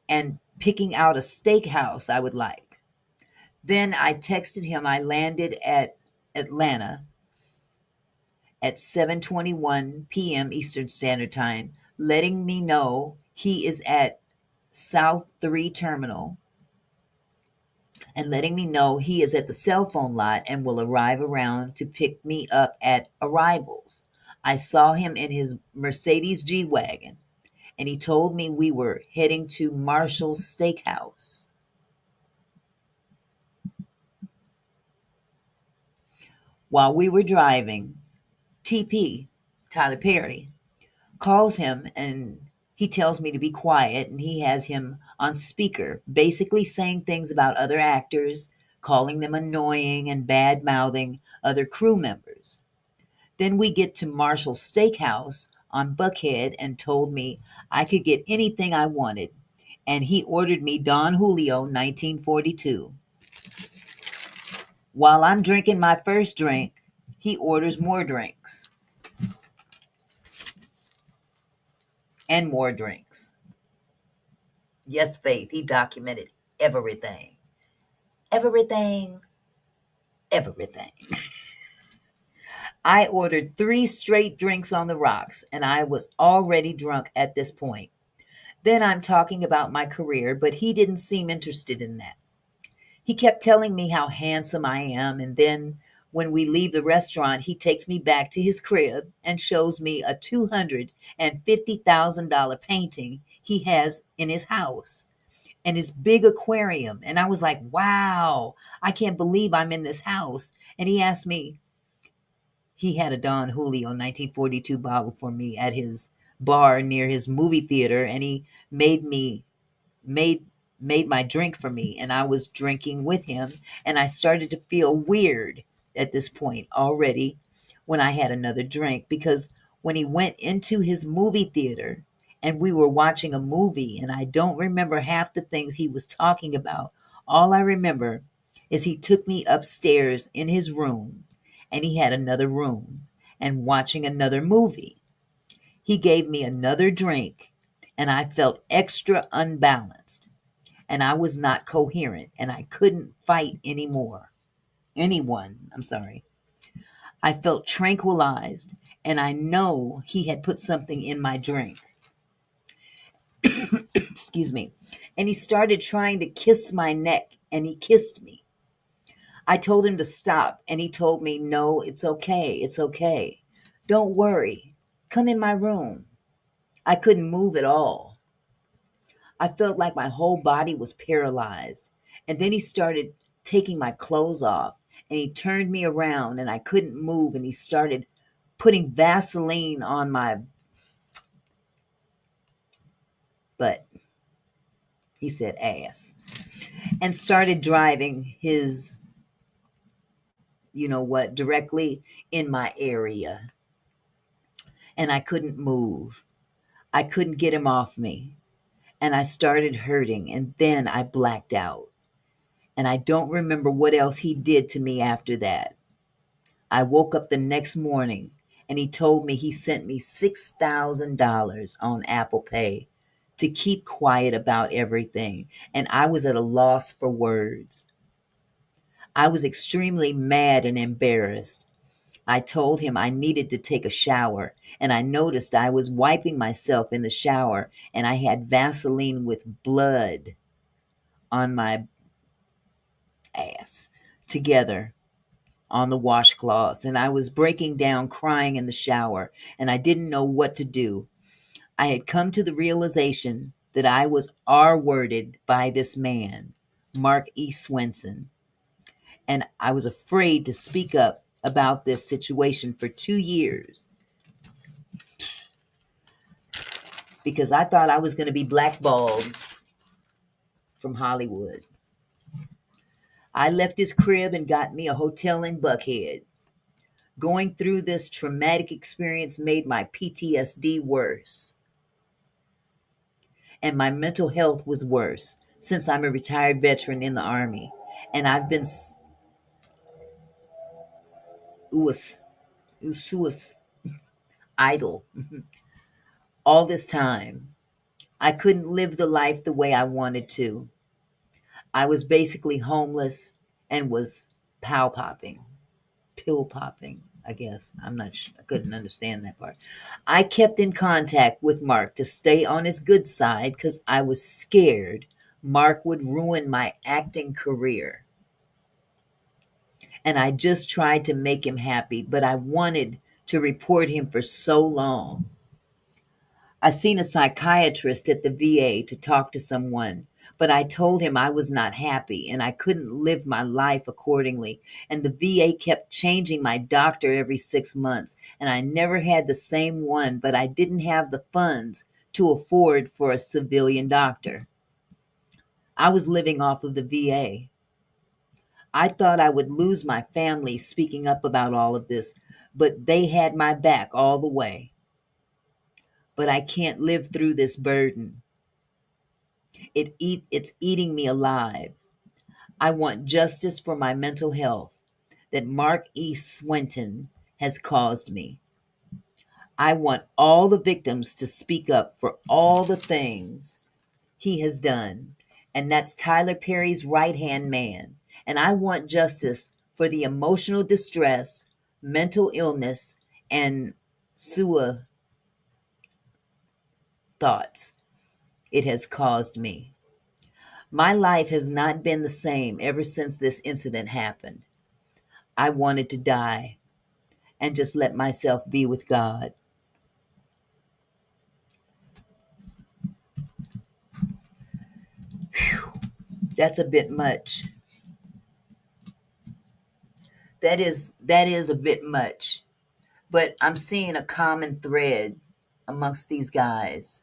And picking out a steakhouse I would like. Then I texted him I landed at Atlanta at 7:21 p.m. Eastern Standard Time, letting me know he is at South 3 Terminal and letting me know he is at the cell phone lot and will arrive around to pick me up at arrivals. I saw him in his Mercedes G-Wagon, and he told me we were heading to Marshall's Steakhouse. While we were driving, TP, Tyler Perry, calls him and he tells me to be quiet, and he has him on speaker, basically saying things about other actors, calling them annoying and bad-mouthing other crew members. Then we get to Marshall's Steakhouse on Buckhead and told me I could get anything I wanted, and he ordered me Don Julio 1942. While I'm drinking my first drink, he orders more drinks and more drinks. Yes, Faith, he documented everything. Everything. I ordered 3 straight drinks on the rocks, and I was already drunk at this point. Then I'm talking about my career, but he didn't seem interested in that. He kept telling me how handsome I am, and then when we leave the restaurant, he takes me back to his crib and shows me a $250,000 painting he has in his house and his big aquarium. And I was like, wow, I can't believe I'm in this house. And he asked me, he had a Don Julio 1942 bottle for me at his bar near his movie theater, and he made my drink for me, and I was drinking with him, and I started to feel weird at this point already when I had another drink, because when he went into his movie theater and we were watching a movie, and I don't remember half the things he was talking about. All I remember is he took me upstairs in his room, and he had another room and watching another movie. He gave me another drink, and I felt extra unbalanced, and I was not coherent, and I couldn't fight anymore. Anyone, I'm sorry. I felt tranquilized, and I know he had put something in my drink. Excuse me. And he started trying to kiss my neck, and he kissed me. I told him to stop, and he told me, no, it's okay. It's okay. Don't worry. Come in my room. I couldn't move at all. I felt like my whole body was paralyzed. And then he started taking my clothes off, and he turned me around, and I couldn't move, and he started putting Vaseline on my butt. He said ass. And started driving his, you know what, directly in my area. And I couldn't move. I couldn't get him off me. And I started hurting, and then I blacked out. And I don't remember what else he did to me after that. I woke up the next morning, and he told me he sent me $6,000 on Apple Pay to keep quiet about everything. And I was at a loss for words. I was extremely mad and embarrassed. I told him I needed to take a shower, and I noticed I was wiping myself in the shower, and I had Vaseline with blood on my ass together on the washcloths, and I was breaking down crying in the shower, and I didn't know what to do. I had come to the realization that I was R-worded by this man, Mark E. Swenson, and I was afraid to speak up about this situation for 2 years because I thought I was going to be blackballed from Hollywood. I left his crib and got me a hotel in Buckhead. Going through this traumatic experience made my PTSD worse. And my mental health was worse since I'm a retired veteran in the Army. And I've been idle all this time. I couldn't live the life the way I wanted to. I was basically homeless and was pill popping, I guess. I couldn't understand that part. I kept in contact with Mark to stay on his good side because I was scared Mark would ruin my acting career. And I just tried to make him happy, but I wanted to report him for so long. I seen a psychiatrist at the VA to talk to someone, but I told him I was not happy and I couldn't live my life accordingly. And the VA kept changing my doctor every 6 months, and I never had the same one, but I didn't have the funds to afford for a civilian doctor. I was living off of the VA. I thought I would lose my family speaking up about all of this, but they had my back all the way. But I can't live through this burden. It's eating me alive. I want justice for my mental health that Mark E. Swinton has caused me. I want all the victims to speak up for all the things he has done. And that's Tyler Perry's right-hand man. And I want justice for the emotional distress, mental illness, and suicide thoughts it has caused me. My life has not been the same ever since this incident happened. I wanted to die and just let myself be with God. Whew, that's a bit much. That is a bit much. But I'm seeing a common thread amongst these guys.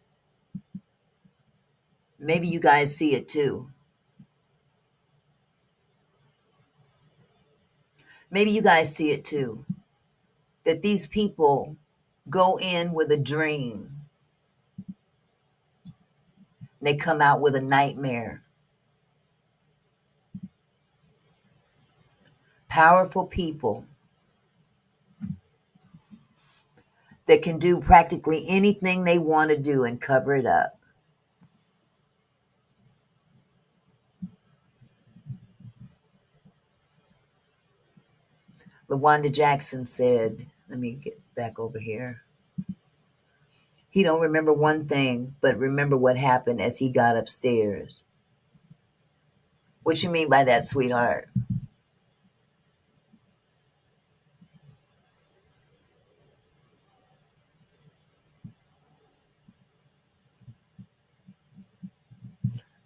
Maybe you guys see it too. Maybe you guys see it too. That these people go in with a dream. They come out with a nightmare. Powerful people that can do practically anything they want to do and cover it up. LaWanda Jackson said, let me get back over here. He don't remember one thing, but remember what happened as he got upstairs. What you mean by that, sweetheart?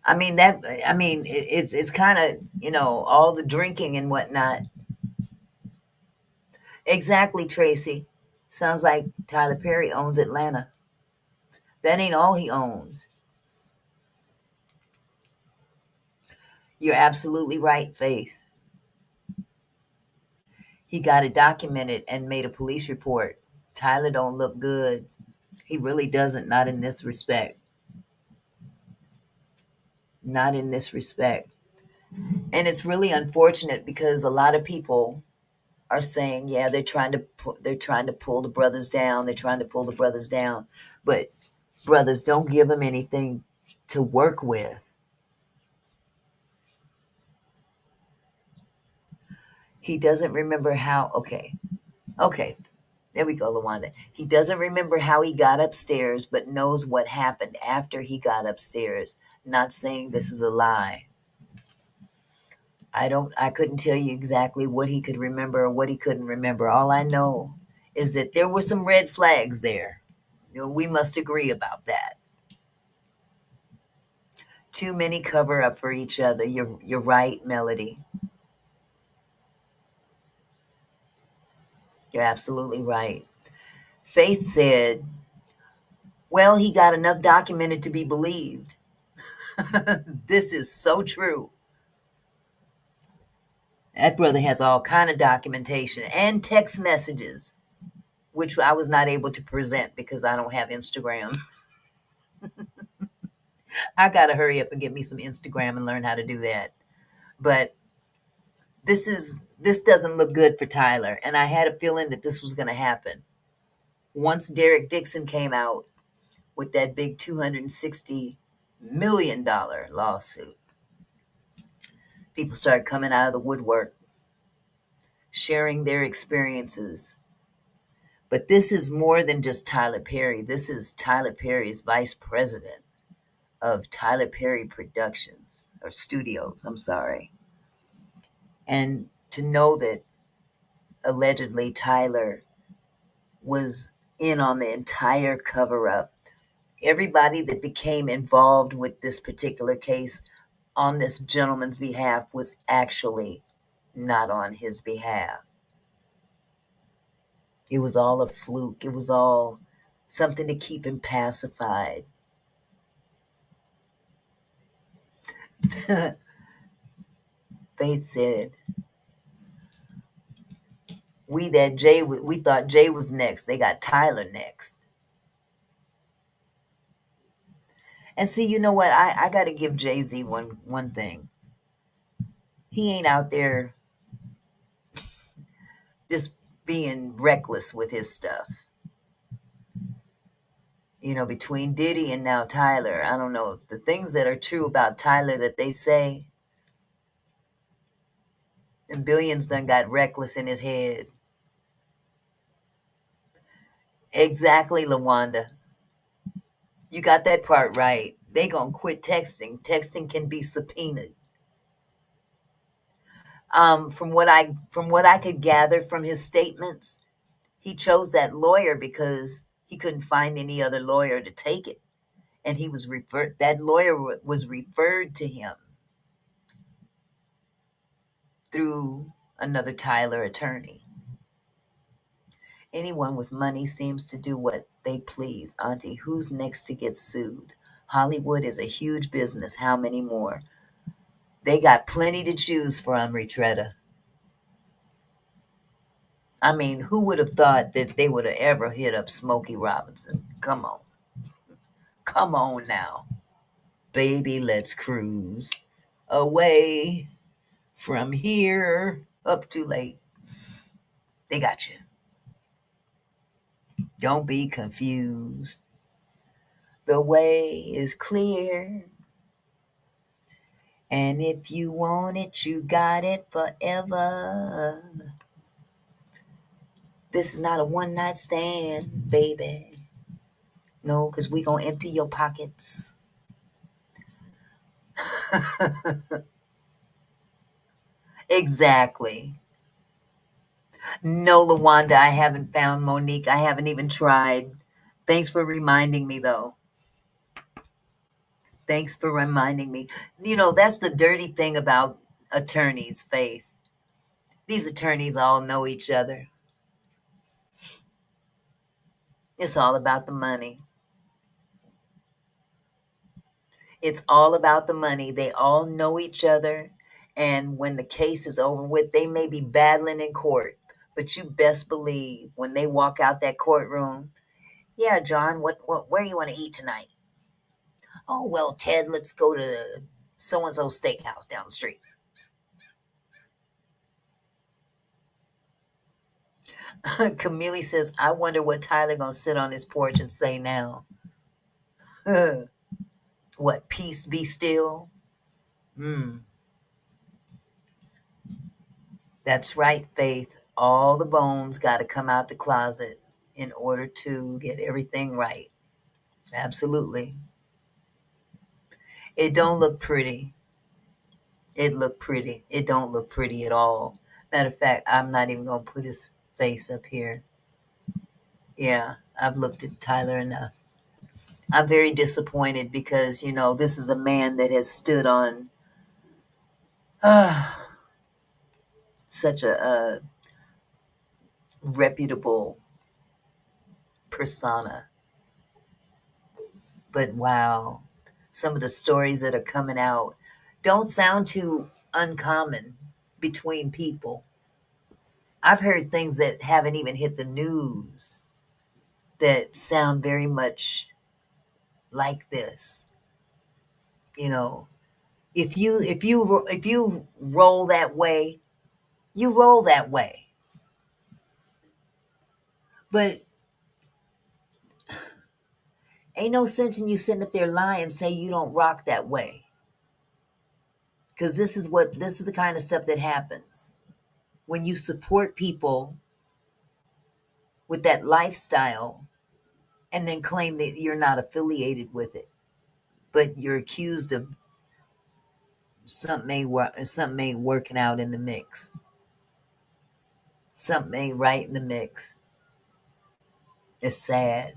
It's kind of, all the drinking and whatnot. Exactly, Tracy. Sounds like Tyler Perry owns Atlanta. That ain't all he owns. You're absolutely right, Faith. He got it documented and made a police report. Tyler don't look good. He really doesn't, not in this respect. Not in this respect. And it's really unfortunate because a lot of people are saying, yeah, they're trying to pull the brothers down. They're trying to pull the brothers down. But brothers, don't give them anything to work with. He doesn't remember how. Okay. There we go, LaWanda. He doesn't remember how he got upstairs, but knows what happened after he got upstairs. Not saying this is a lie. I couldn't tell you exactly what he could remember or what he couldn't remember. All I know is that there were some red flags there. We must agree about that. Too many cover up for each other. You're right, Melody. You're absolutely right. Faith said, well, he got enough documented to be believed. This is so true. That brother has all kind of documentation and text messages, which I was not able to present because I don't have Instagram. I got to hurry up and get me some Instagram and learn how to do that. But this doesn't look good for Tyler. And I had a feeling that this was going to happen. Once Derek Dixon came out with that big $260 million lawsuit, people started coming out of the woodwork, sharing their experiences. But this is more than just Tyler Perry. This is Tyler Perry's vice president of Tyler Perry Productions, or Studios, I'm sorry. And to know that allegedly Tyler was in on the entire cover-up. Everybody that became involved with this particular case on this gentleman's behalf was actually not on his behalf. It was all a fluke. It was all something to keep him pacified. Faith said, we thought Jay was next. They got Tyler next. And see, you know what? I got to give Jay-Z one thing. He ain't out there just being reckless with his stuff. Between Diddy and now Tyler, I don't know. The things that are true about Tyler that they say, and Billions done got reckless in his head. Exactly, LaWanda. You got that part right. They gonna quit texting. Texting can be subpoenaed. From what I could gather from his statements, he chose that lawyer because he couldn't find any other lawyer to take it, and that lawyer was referred to him through another Tyler attorney. Anyone with money seems to do what they please. Auntie, who's next to get sued? Hollywood is a huge business. How many more? They got plenty to choose from, Retretta. I mean, who would have thought that they would have ever hit up Smokey Robinson? Come on. Come on now. Baby, let's cruise away from here. Up too late. They got you. Don't be confused. The way is clear. And if you want it, you got it forever. This is not a one-night stand, baby. No, because we going to empty your pockets. Exactly. No, LaWanda, I haven't found Monique. I haven't even tried. Thanks for reminding me, though. Thanks for reminding me. You know, that's the dirty thing about attorneys, Faith. These attorneys all know each other. It's all about the money. It's all about the money. They all know each other. And when the case is over with, they may be battling in court. But you best believe when they walk out that courtroom, yeah, John, where you want to eat tonight? Oh, well, Ted, let's go to the so-and-so steakhouse down the street. Camille says, I wonder what Tyler going to sit on his porch and say now. What, peace be still? That's right, Faith. All the bones got to come out the closet in order to get everything right. Absolutely. It don't look pretty. It look pretty. It don't look pretty at all. Matter of fact, I'm not even going to put his face up here. Yeah, I've looked at Tyler enough. I'm very disappointed because, you know, this is a man that has stood on such a reputable persona. But wow, some of the stories that are coming out don't sound too uncommon between people. I've heard things that haven't even hit the news that sound very much like this. You know, if you roll that way, you roll that way. But ain't no sense in you sitting up there lying and say you don't rock that way. Because this is the kind of stuff that happens when you support people with that lifestyle and then claim that you're not affiliated with it, but you're accused of something ain't working out in the mix. Something ain't right in the mix. It's sad.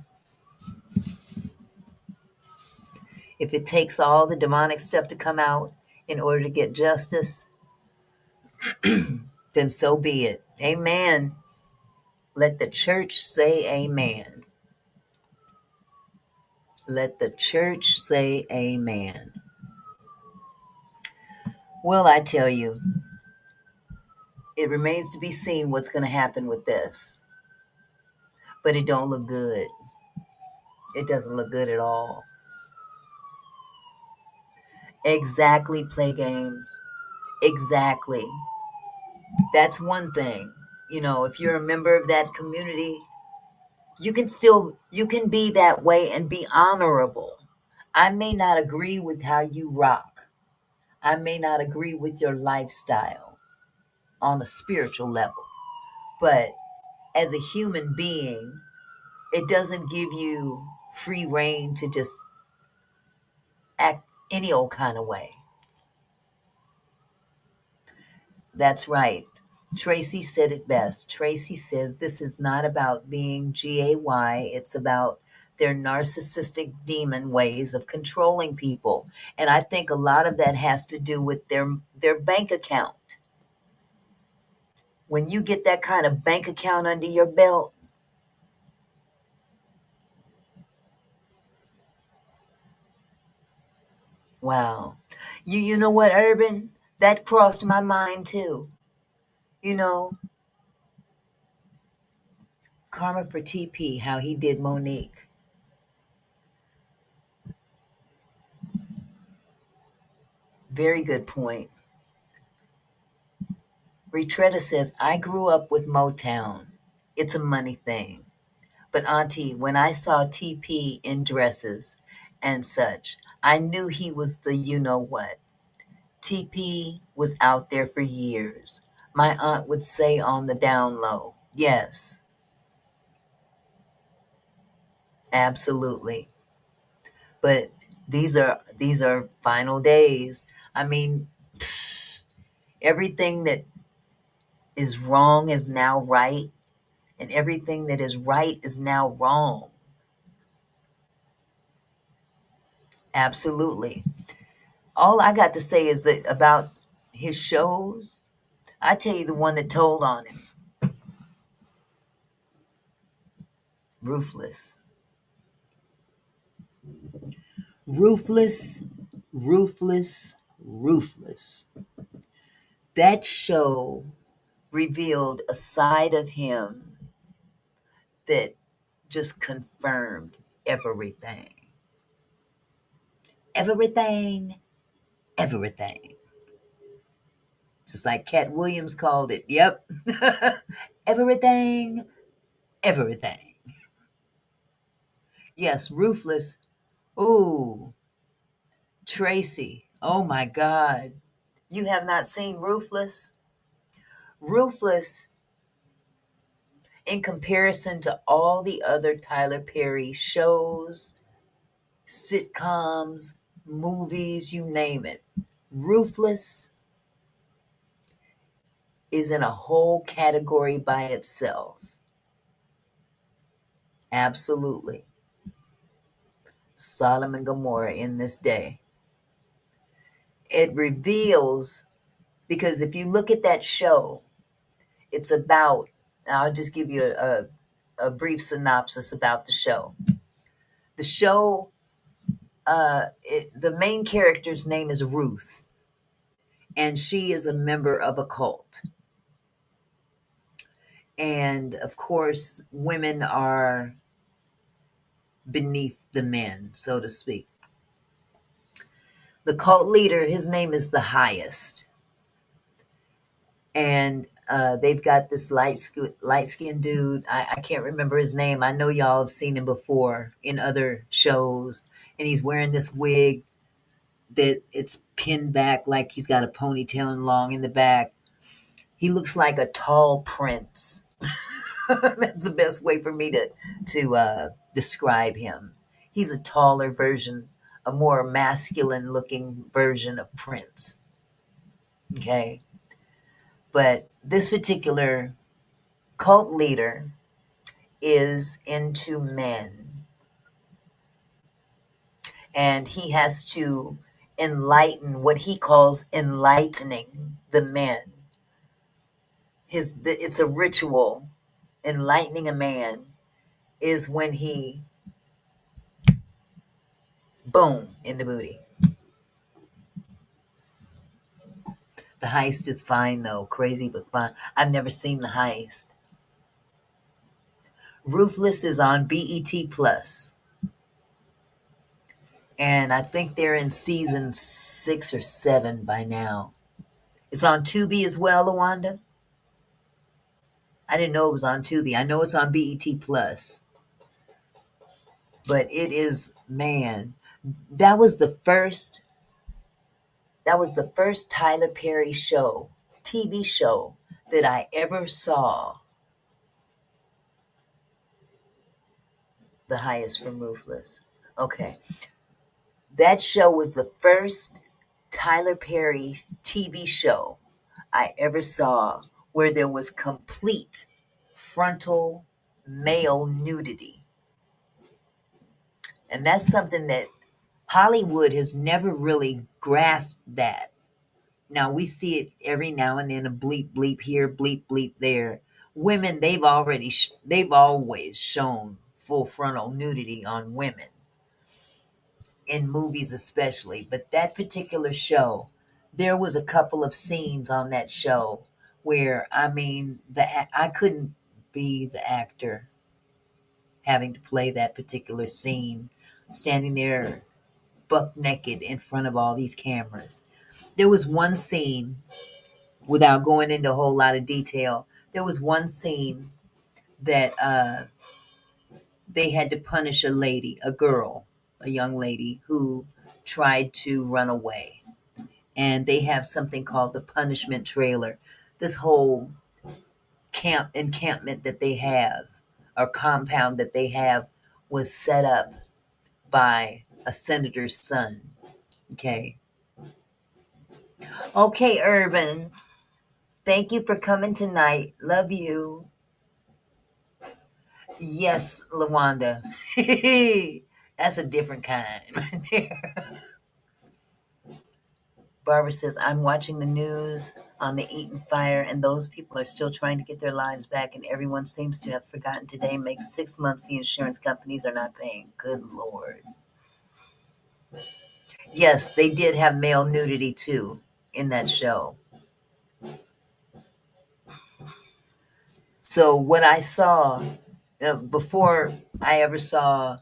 If it takes all the demonic stuff to come out in order to get justice, then so be it. Amen. Let the church say amen. Let the church say amen. Well, I tell you, it remains to be seen what's going to happen with this. But it don't look good. It doesn't look good at all. Exactly, play games. Exactly. That's one thing. You know, if you're a member of that community, you can be that way and be honorable. I may not agree with how you rock. I may not agree with your lifestyle on a spiritual level. But as a human being, it doesn't give you free reign to just act any old kind of way. That's right. Tracy said it best. Tracy says this is not about being GAY. It's about their narcissistic demon ways of controlling people. And I think a lot of that has to do with their bank account. When you get that kind of bank account under your belt, wow. You know what, Urban? That crossed my mind too. You know, Karma for TP, how he did Monique. Very good point. Retretta says, I grew up with Motown. It's a money thing. But Auntie, when I saw TP in dresses and such, I knew he was the you-know-what. TP was out there for years. My aunt would say on the down low, yes, absolutely. But these are final days. I mean, everything that is wrong is now right, and everything that is right is now wrong. Absolutely. All I got to say is that about his shows, I tell you the one that told on him. Ruthless. Ruthless, ruthless, ruthless. That show revealed a side of him that just confirmed everything. Everything, everything. Just like Cat Williams called it. Yep. Everything, everything. Yes, ruthless. Ooh, Tracy. Oh my God. You have not seen Ruthless? Ruthless, in comparison to all the other Tyler Perry shows, sitcoms, movies, you name it, Ruthless is in a whole category by itself. Absolutely. Sodom and Gomorrah in this day. It reveals, because if you look at that show, it's about, I'll just give you a brief synopsis about the show. The show, the main character's name is Ruth, and she is a member of a cult. And of course, women are beneath the men, so to speak. The cult leader, his name is the Highest. And they've got this light-skinned dude. I can't remember his name. I know y'all have seen him before in other shows. And he's wearing this wig that it's pinned back like he's got a ponytail and long in the back. He looks like a tall prince. That's the best way for me to describe him. He's a taller version, a more masculine looking version of Prince. Okay. But this particular cult leader is into men. And he has to enlighten what he calls enlightening the men. It's a ritual. Enlightening a man is when he, boom, in the booty. The Heist is fine though, crazy but fine. I've never seen The Heist. Ruthless is on BET Plus, and I think they're in season 6 or 7 by now. It's on Tubi as well, Lawanda. I didn't know it was on Tubi. I know it's on BET Plus, but it is, man. That was the first Tyler Perry show, TV show, that I ever saw. The Highest from Ruthless. Okay. That show was the first Tyler Perry TV show I ever saw where there was complete frontal male nudity. And that's something that Hollywood has never really grasped that. Now we see it every now and then, a bleep bleep here, bleep bleep there. Women, they've always shown full frontal nudity on women, in movies especially. But that particular show, there was a couple of scenes on that show where, I mean, I couldn't be the actor having to play that particular scene, standing there buck naked in front of all these cameras. There was one scene, without going into a whole lot of detail, there was one scene that they had to punish a lady, a girl, a young lady who tried to run away. And they have something called the punishment trailer. This whole encampment that they have, or compound that they have, was set up by a senator's son. Okay. Okay, Urban. Thank you for coming tonight. Love you. Yes, Lawanda. That's a different kind right there. Barbara says, I'm watching the news on the Eaton fire, and those people are still trying to get their lives back, and everyone seems to have forgotten today makes 6 months the insurance companies are not paying. Good Lord. Yes, they did have male nudity, too, in that show. So what I saw, before I ever saw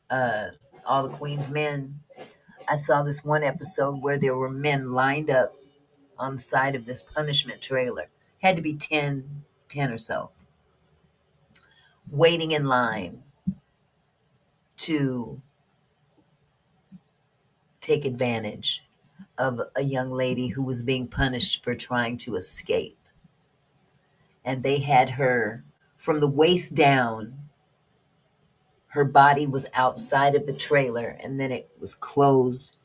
All the Queen's Men, I saw this one episode where there were men lined up on the side of this punishment trailer. Had to be 10 or so, waiting in line to take advantage of a young lady who was being punished for trying to escape. And they had her from the waist down. Her body was outside of the trailer, and then it was closed,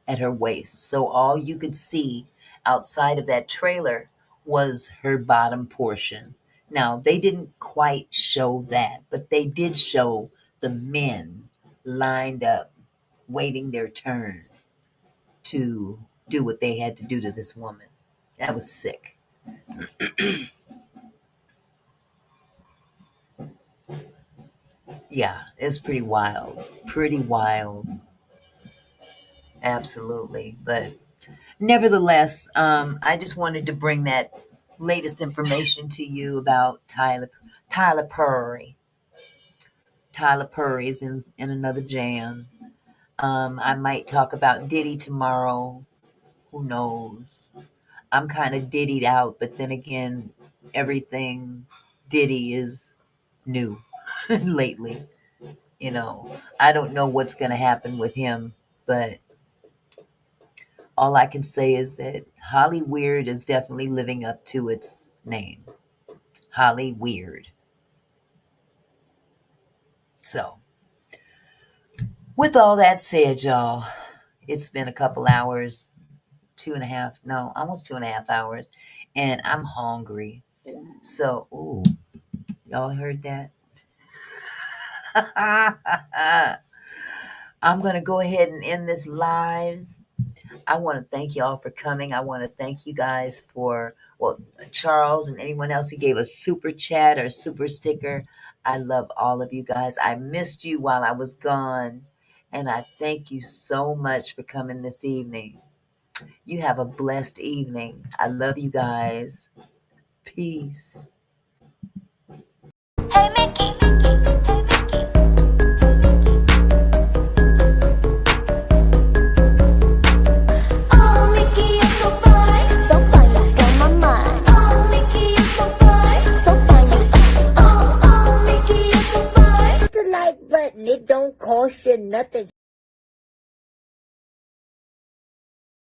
at her waist. So all you could see outside of that trailer was her bottom portion. Now, they didn't quite show that, but they did show the men lined up, waiting their turn to do what they had to do to this woman. That was sick. Yeah, it's pretty wild. Pretty wild. Absolutely. But nevertheless, I just wanted to bring that latest information to you about Tyler Perry. Tyler Perry is in another jam. I might talk about Diddy tomorrow. Who knows? I'm kind of diddied out, but then again, everything Diddy is new lately. I don't know what's going to happen with him, but all I can say is that Holly Weird is definitely living up to its name. Holly Weird. So, with all that said, y'all, it's been a couple hours, almost 2.5 hours, and I'm hungry. So, ooh, y'all heard that? I'm going to go ahead and end this live. I want to thank you all for coming. I want to thank you guys for, Charles and anyone else who gave a super chat or super sticker. I love all of you guys. I missed you while I was gone, and I thank you so much for coming this evening. You have a blessed evening. I love you guys. Peace. Hey, Mickey. It don't cost you nothing.